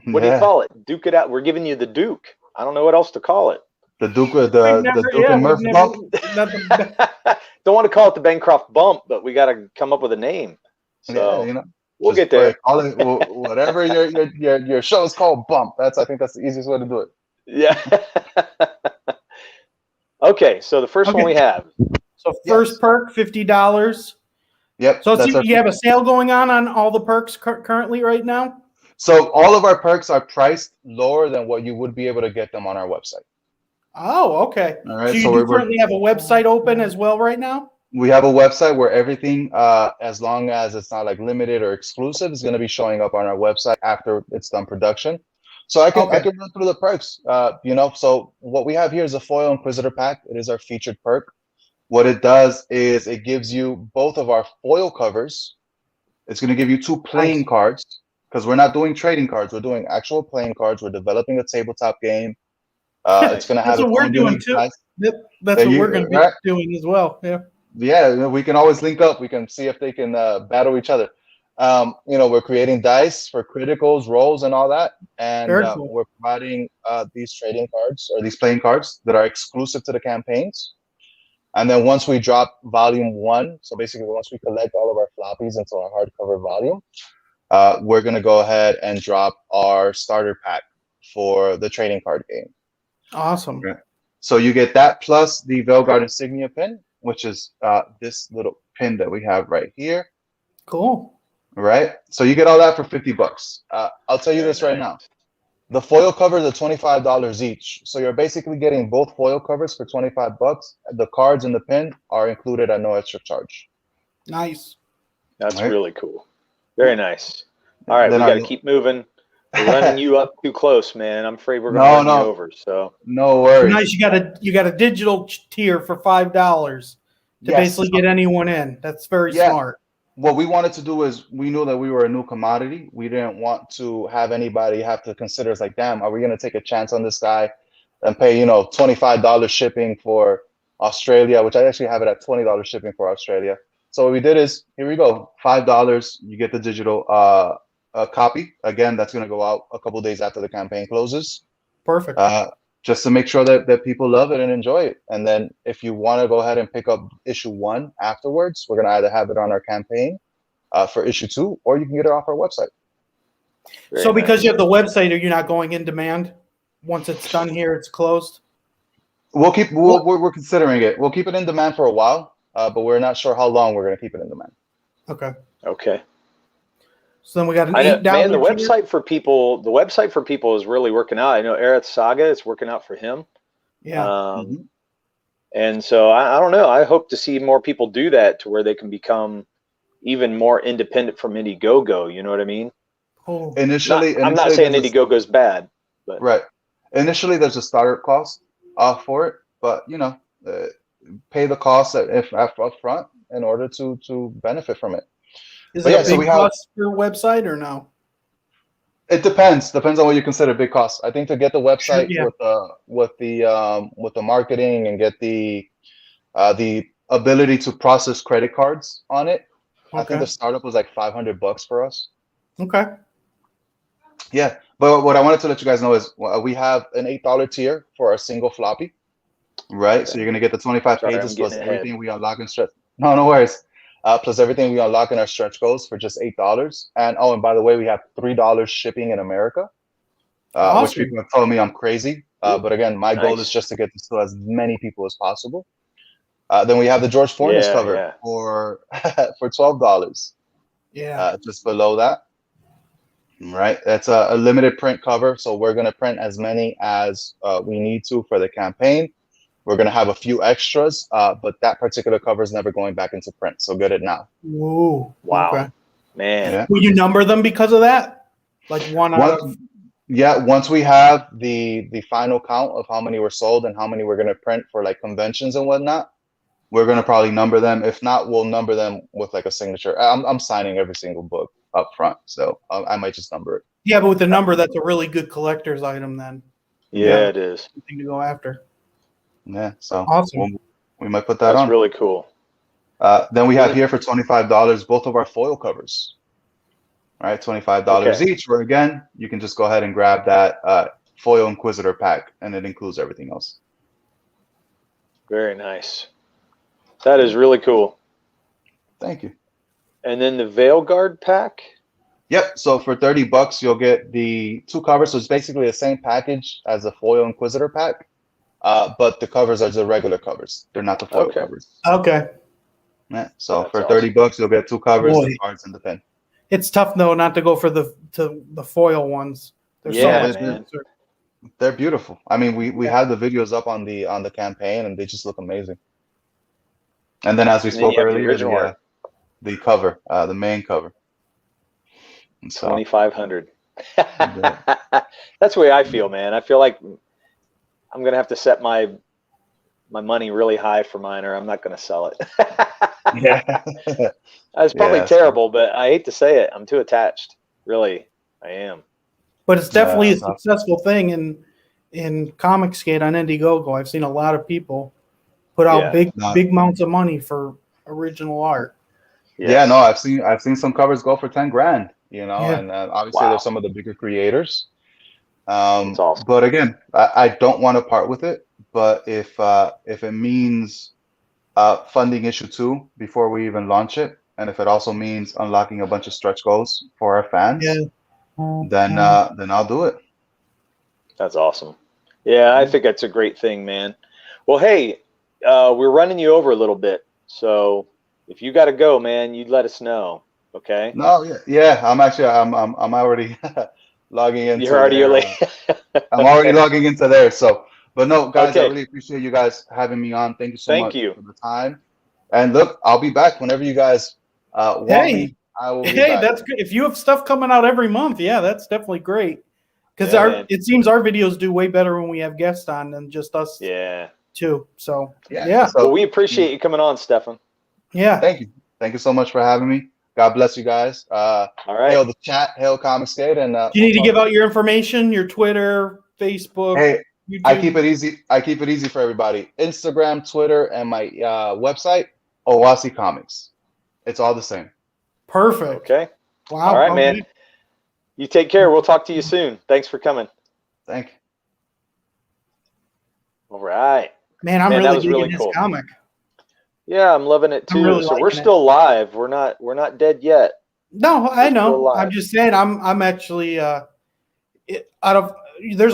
What do you Yeah. call it? Duke it out. We're giving you the Duke. I don't know what else to call it. The Duke, We've the never- Duke yeah, and Murph we've bump. nothing- Don't want to call it the Bancroft bump, but we got to come up with a name. So Yeah, you know, we'll just get there. Call it whatever your show is called. Bump. I think that's the easiest way to do it. Yeah. Okay, so the first one Okay. we have. So first perk, $50. Yep. So that's our- you have a sale going on all the perks currently right now. So all of our perks are priced lower than what you would be able to get them on our website. Oh, okay. All right. So you So do currently have a website open as well right now? we have a website where everything, as long as it's not like limited or exclusive, is going to be showing up on our website after it's done production. So I can run through the perks. So what we have here is a foil Inquisitor pack. It is our featured perk. What it does is it gives you both of our foil covers. It's going to give you 2 playing cards, because we're not doing trading cards. We're doing actual playing cards. We're developing a tabletop game. It's going to have That's what we're doing too. dice. That's what we're going to be doing as well. Yeah. Yeah, we can always link up. We can see if they can battle each other. We're creating dice for criticals, rolls, and all that. And Cool. we're providing these trading cards or these playing cards that are exclusive to the campaigns. And then once we drop volume 1, so basically once we collect all of our floppies into our hardcover volume, we're going to go ahead and drop our starter pack for the trading card game. Awesome. Okay. So you get that plus the Veilguard insignia pin, which is this little pin that we have right here. Cool. Right. So you get all that for $50. I'll tell you this right now. The foil covers are $25 each. So you're basically getting both foil covers for $25. The cards and the pin are included at no extra charge. Nice. That's really cool. Very nice. All right, Then we got to keep moving. We're running you up too close, man. I'm afraid we're going to run you over. So no worries. Nice. You got a digital tier for $5 to basically get anyone in. That's very smart. What we wanted to do is we knew that we were a new commodity. We didn't want to have anybody have to consider, it's like, damn, are we going to take a chance on this guy and pay, $25 shipping for Australia, which I actually have it at $20 shipping for Australia. So what we did is, here we go, $5, you get the digital copy. Again, that's going to go out a couple days after the campaign closes. Perfect. Just to make sure that people love it and enjoy it. And then if you want to go ahead and pick up issue 1 afterwards, we're going to either have it on our campaign for issue 2, or you can get it off our website. So because you have the website, are you not going in demand? Once it's done here, it's closed? We're considering it. We'll keep it in demand for a while, but we're not sure how long we're going to keep it in demand. Okay. So then we got an $8. Man, the website for people is really working out. I know Aerith Saga is working out for him. Yeah. And so I don't know. I hope to see more people do that to where they can become even more independent from Indiegogo. You know what I mean? Oh. Initially, I'm not saying Indiegogo's bad, but right. Initially, there's a starter cost for it, but pay the cost up front in order to benefit from it. Is it a big cost for a website or no? It depends. Depends on what you consider big cost. I think to get the website with the marketing and get the ability to process credit cards on it, I think the startup was like $500 for us. Okay. Yeah, But what I wanted to let you guys know is we have an $8 tier for a single floppy, right? Okay. So you're gonna get the 25 Sorry, pages I'm plus getting everything ahead. we unlock and stretch. No, no worries. Plus everything we unlock in our stretch goals for just $8. And oh, and by the way, we have $3 shipping in America, which Awesome. people have told me I'm crazy. But again, my goal is Nice. just to get this to as many people as possible. Then we have the George Fornes cover for for $12. Yeah. Just below that. Right, it's a limited print cover, so we're going to print as many as we need to for the campaign. We're going to have a few extras, but that particular cover is never going back into print, so get it now. Whoa. Wow. Okay. Man. Yeah. Will you number them because of that? Like one out of... Yeah, once we have the final count of how many were sold and how many we're going to print for like conventions and whatnot, we're going to probably number them. If not, we'll number them with like a signature. I'm signing every single book up front, so I might just number it. Yeah, but with the number, that's a really good collector's item then. Yeah, it is. Something to go after. Yeah, so Awesome. we might put that on. That's really cool. Then we have here for $25 both of our foil covers. All right, $25 each. Where again, you can just go ahead and grab that foil Inquisitor pack, and it includes everything else. Very nice. That is really cool. Thank you. And then the Vale Guard pack. Yep. So for $30, you'll get the 2 covers. So it's basically the same package as the foil Inquisitor pack, but the covers are the regular covers. They're not the foil covers. Okay. Yeah. So for $30, you'll get 2 covers, the cards, and the pen. It's tough though not to go for the foil ones. There's so much, man. They're beautiful. I mean, we have the videos up on the campaign, and they just look amazing. And then, as we spoke earlier, the cover, the main cover. So, 2,500. That's the way I feel, man. I feel like I'm gonna have to set my money really high for mine, or I'm not gonna sell it. Yeah, that's probably terrible, but I hate to say it. I'm too attached. Really, I am. But it's definitely a successful thing in Comicsgate on Indiegogo. I've seen a lot of people put out big amounts of money for original art. Yes. Yeah, no, I've seen some covers go for 10 grand. You know, and obviously there's some of the bigger creators. Awesome. But again, I don't want to part with it. But if it means funding issue 2 before we even launch it, and if it also means unlocking a bunch of stretch goals for our fans, then I'll do it. That's awesome. Yeah, I think that's a great thing, man. Well, hey, we're running you over a little bit, so if you got to go, man, you let us know. Okay. No, yeah. I'm already logging into. You're already late. I'm already logging into there. So, but no, guys, I really appreciate you guys having me on. Thank you so much for the time. And look, I'll be back whenever you guys want me. I will be back. That's good. If you have stuff coming out every month, that's definitely great. Because it seems our videos do way better when we have guests on than just us. Yeah. Too. So So, well, we appreciate you coming on, Stefan. Yeah. Thank you. Thank you so much for having me. God bless you guys. All right. Hail the chat. Hail Comicsgate. And you need to give out your information, your Twitter, Facebook. Hey, YouTube. I keep it easy. I keep it easy for everybody. Instagram, Twitter, and my website, Oasi Comics. It's all the same. Perfect. Okay. Wow. All right, man. You take care. We'll talk to you soon. Thanks for coming. Thank you. All right. Man, I'm really digging this comic. Yeah, I'm loving it too. Really so we're still live. We're not dead yet. No, I know. I'm just saying. I'm actually there's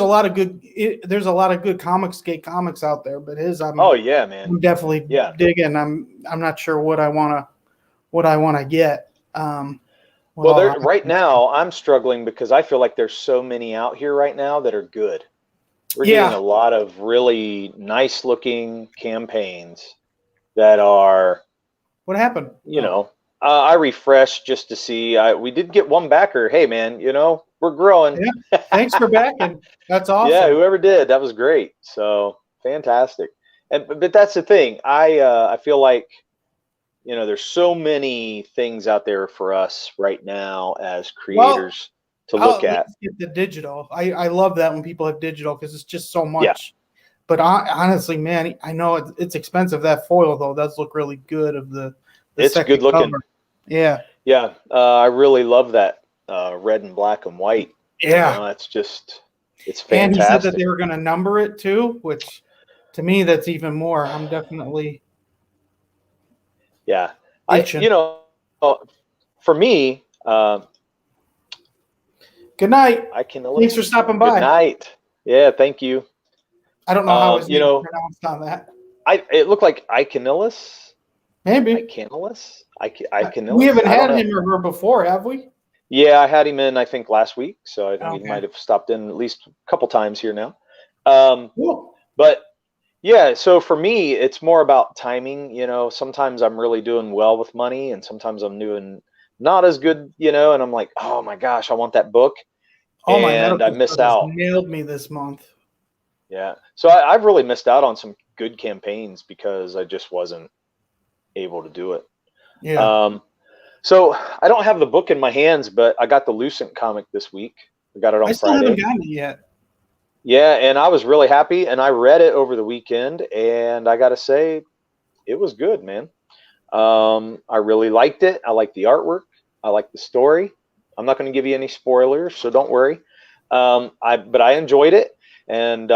a lot of good Comicsgate comics out there, but I'm definitely digging. I'm not sure what I wanna get. Well, right now I'm struggling because I feel like there's so many out here right now that are good. We're getting a lot of really nice looking campaigns that are. What happened? I refreshed just to see. We did get one backer. Hey, man, we're growing. Yeah. Thanks for backing. That's awesome. Yeah, whoever did, that was great. So fantastic. But that's the thing. I feel like there's so many things out there for us right now as creators to look at. Get the digital. I love that when people have digital because it's just so much. Yeah. But honestly, man, I know it's expensive. That foil though does look really good. It's good looking. Cover. Yeah. Yeah. I really love that red and black and white Yeah. It's just, it's And he said that fantastic. they were going to number it too, which to me, that's even more. I'm definitely Yeah. itching. For me, Good night. I can Thanks for stopping Good by. night. Yeah, thank you. I don't know how his name is pronounced on that. It looked like Icanillus. Maybe. Icanillus? We haven't I don't had know. him or her before, have we? Yeah, I had him in, I think, last week. So I think he Okay. might have stopped in at least a couple times here now. Cool. But yeah, so for me, it's more about timing. Sometimes I'm really doing well with money, and sometimes I'm doing not as good, and I'm like, oh my gosh, I want that book. All my And I medical missed stuff has out. nailed me this month. Yeah. So I've really missed out on some good campaigns because I just wasn't able to do it. Yeah. So I don't have the book in my hands, but I got the Lucent comic this week. I got it I on still Friday. haven't gotten it yet. Yeah, and I was really happy, and I read it over the weekend, and I got to say, it was good, man. I really liked it. I liked the artwork. I liked the story. I'm not going to give you any spoilers, so don't worry. But I enjoyed it, and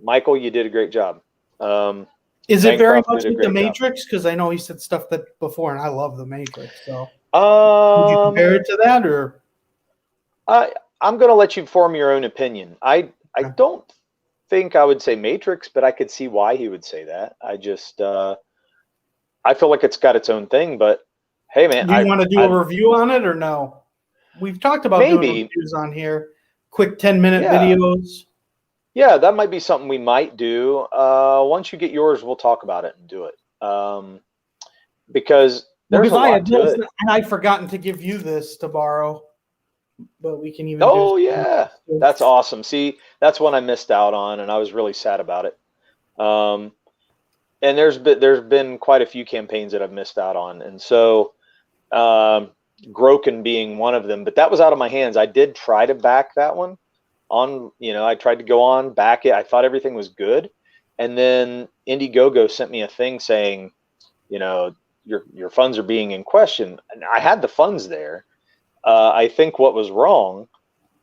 Michael, you did a great job. Is it very Bancroft much did a with the great job. Matrix? Because I know he said stuff that before, and I love the Matrix. So would you compare it to that, or? I'm going to let you form your own opinion. I Okay. don't think I would say Matrix, but I could see why he would say that. I just I feel like it's got its own thing. But hey, man, Do you want to do a review on it or no? We've talked about doing reviews on here, quick 10-minute videos. Yeah, that might be something we might do. Once you get yours, we'll talk about it and do it. Because there's a lot to it. And I'd forgotten to give you this to borrow, but we can even. Oh yeah, that's awesome. See, that's one I missed out on, and I was really sad about it. And there's been quite a few campaigns that I've missed out on, and so Groken being one of them. But that was out of my hands. I did try to back that one on. I tried to go on, back it. I thought everything was good, and then Indiegogo sent me a thing saying, your funds are being in question. And I had the funds there. I think what was wrong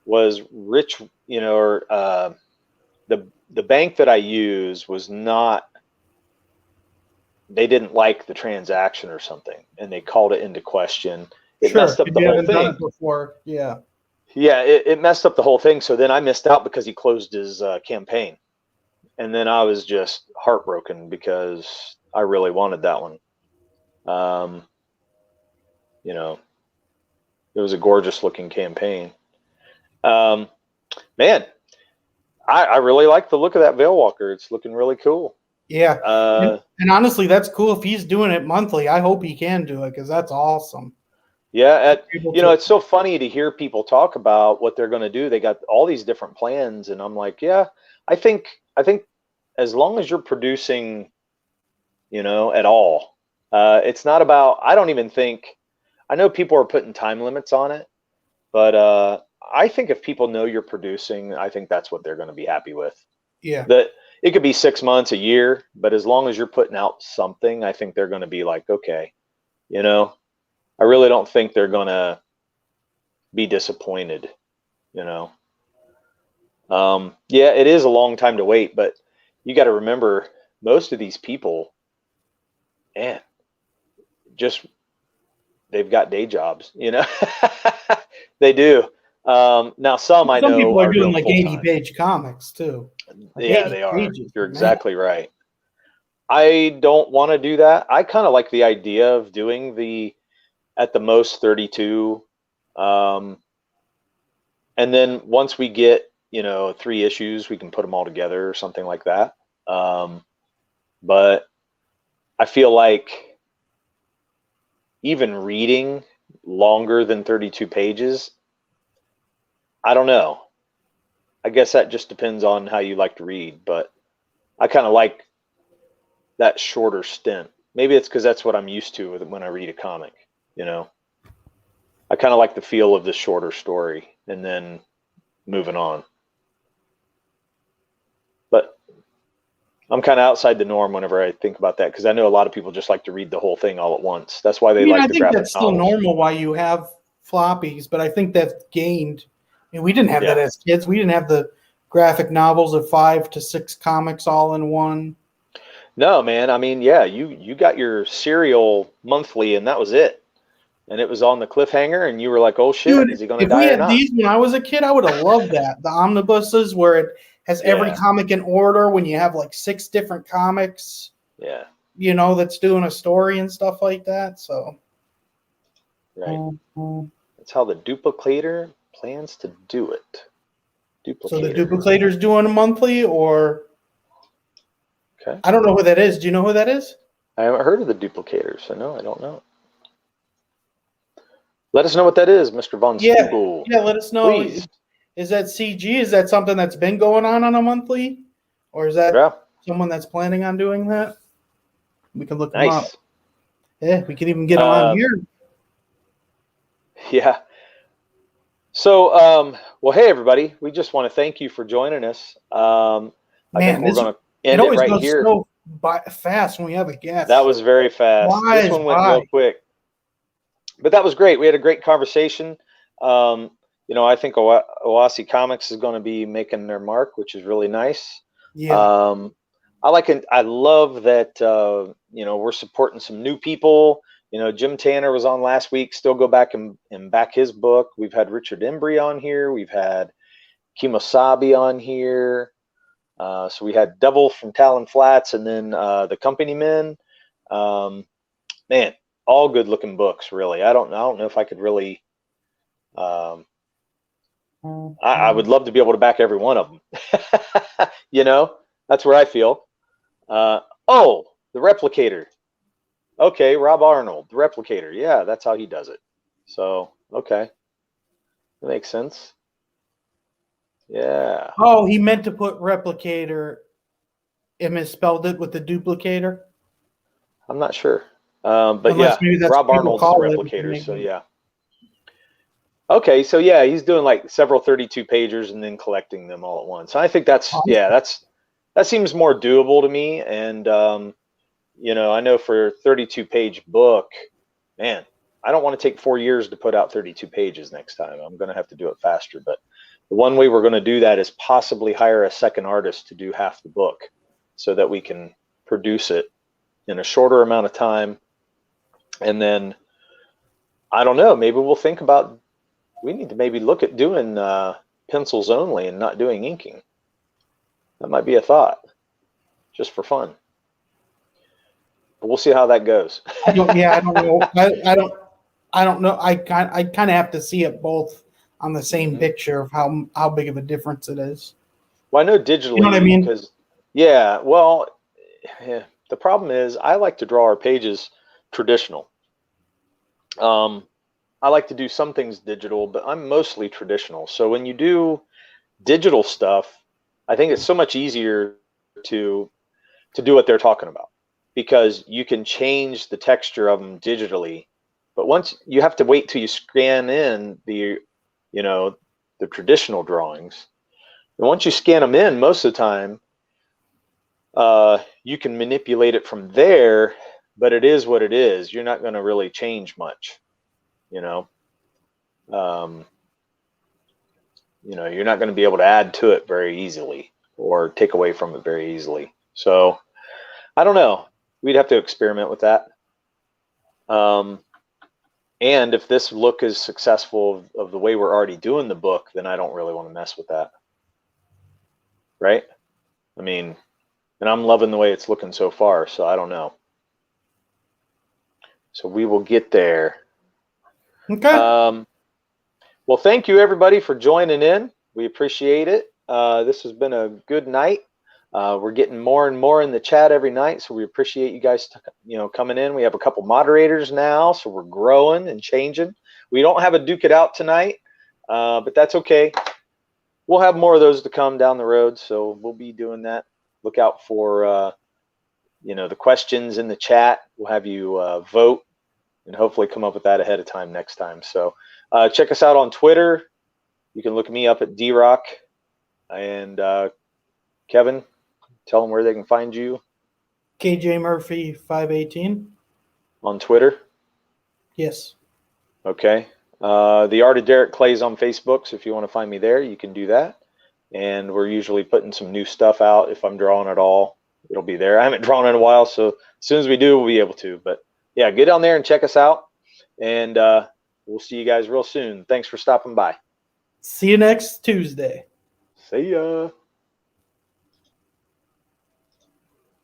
was Rich, or the bank that I use was not. They didn't like the transaction or something, and they called it into question. It messed up the whole thing. Done it before. Yeah. Yeah, it messed up the whole thing. So then I missed out because he closed his campaign, and then I was just heartbroken because I really wanted that one. It was a gorgeous looking campaign. Man, I really like the look of that Vale Walker. It's looking really cool. Yeah. And honestly, that's cool. If he's doing it monthly, I hope he can do it because that's awesome. Yeah. It's so funny to hear people talk about what they're going to do. They got all these different plans. And I'm like, yeah, I think as long as you're producing, at all, it's not about, I don't even think, I know people are putting time limits on it, but I think if people know you're producing, I think that's what they're going to be happy with. Yeah. That it could be 6 months, a year, but as long as you're putting out something, I think they're going to be like, okay, I really don't think they're going to be disappointed, Yeah, it is a long time to wait, but you got to remember most of these people, man, they've got day jobs, They do. Now some I know people are doing like full-time. 80-page comics too. Like yeah, they are. Pages, You're exactly right. I don't want to do that. I kind of like the idea of doing at the most 32. And then once we get, 3 issues, we can put them all together or something like that. But I feel like even reading longer than 32 pages, I don't know. I guess that just depends on how you like to read, but I kind of like that shorter stint. Maybe it's because that's what I'm used to when I read a comic, I kind of like the feel of the shorter story and then moving on. But I'm kind of outside the norm whenever I think about that because I know a lot of people just like to read the whole thing all at once. That's why they like the graphic novels. I think that's still normal why you have floppies, but I think that's gained mean, we didn't have that as kids. We didn't have the graphic novels of 5 to 6 comics all in one. No, man. I mean, yeah, you got your serial monthly, and that was it. And it was on the cliffhanger, and you were like, "Oh shit, Dude, is he going to if we die or had not?" these when I was a kid, I would have loved that. The omnibuses where it has every Yeah. comic in order when you have like 6 different comics, Yeah, you know, that's doing a story and stuff like that. So, right. That's how the duplicator plans to do it. so the Duplicator. duplicator's doing a monthly, or Okay. I don't know who that is. Do you know who that is? I haven't heard of the duplicator, so no, I don't know. Let us know what that is, Mr. Von Yeah, Stugel. yeah. Let us know. Please. Is that CG? Is that something that's been going on a monthly, or is that Yeah. someone that's planning on doing that? We can look them up. Nice. Yeah, we can even get them on here. Yeah. So, well, hey, everybody. We just want to thank you for joining us. I think we're going to end it right here. It always goes so fast when we have a guest. That was very fast. This one went real quick. But that was great. We had a great conversation. You know, I think Oasi Comics is going to be making their mark, which is really nice. Yeah. I like it. I love that, you know, we're supporting some new people. You know, Jim Tanner was on last week. Still go back and back his book. We've had Richard Embry on here. We've had Kimosabi on here. So we had Devil from Talon Flats, and then the Company Men. Man, all good looking books, really. I don't know if I could really. I would love to be able to back every one of them. You know, that's where I feel. Oh, the Replicator. Okay, Rob Arnold, the Replicator. Yeah, that's how he does it. So, okay. That makes sense. Yeah. Oh, he meant to put Replicator and misspelled it with the duplicator? I'm not sure. But unless yeah, Rob Arnold's the Replicator, so yeah. Okay, so yeah, he's doing like several 32 pagers and then collecting them all at once. I think that's that seems more doable to me. And you know, I know for a 32 page book, man, I don't want to take 4 years to put out 32 pages next time. I'm going to have to do it faster. But the one way we're going to do that is possibly hire a second artist to do half the book so that we can produce it in a shorter amount of time. And then, I don't know, maybe we'll think about, we need to maybe look at doing pencils only and not doing inking. That might be a thought, just for fun. But we'll see how that goes. I don't know. I don't know. I kind of have to see it both on the same picture of how big of a difference it is. Well, I know digitally, you know what I mean? Because yeah, well, yeah, the problem is I like to draw our pages traditional. I like to do some things digital, but I'm mostly traditional. So when you do digital stuff, I think it's so much easier to do what they're talking about, because you can change the texture of them digitally. But once you have to wait till you scan in the, you know, the traditional drawings. And once you scan them in, most of the time, you can manipulate it from there, but it is what it is. You're not going to really change much, you know. You know, you're not going to be able to add to it very easily or take away from it very easily. So I don't know. We'd have to experiment with that. And if this look is successful of the way we're already doing the book, then I don't really want to mess with that. Right? I mean, and I'm loving the way it's looking so far, so I don't know. So we will get there. Okay. Well, thank you everybody for joining in. We appreciate it. This has been a good night. We're getting more and more in the chat every night, so we appreciate you guys, coming in. We have a couple moderators now, so we're growing and changing. We don't have a Duke It Out tonight, but that's okay. We'll have more of those to come down the road, so we'll be doing that. Look out for the questions in the chat. We'll have you vote and hopefully come up with that ahead of time next time. So check us out on Twitter. You can look me up at DRock. And Kevin, tell them where they can find you. KJ Murphy 518 on Twitter. Yes. Okay. The Art of Derek Clay's on Facebook, so if you want to find me there, you can do that. And we're usually putting some new stuff out. If I'm drawing at all, it'll be there. I haven't drawn in a while, so as soon as we do, we'll be able to. But yeah, get on there and check us out. And we'll see you guys real soon. Thanks for stopping by. See you next Tuesday. See ya.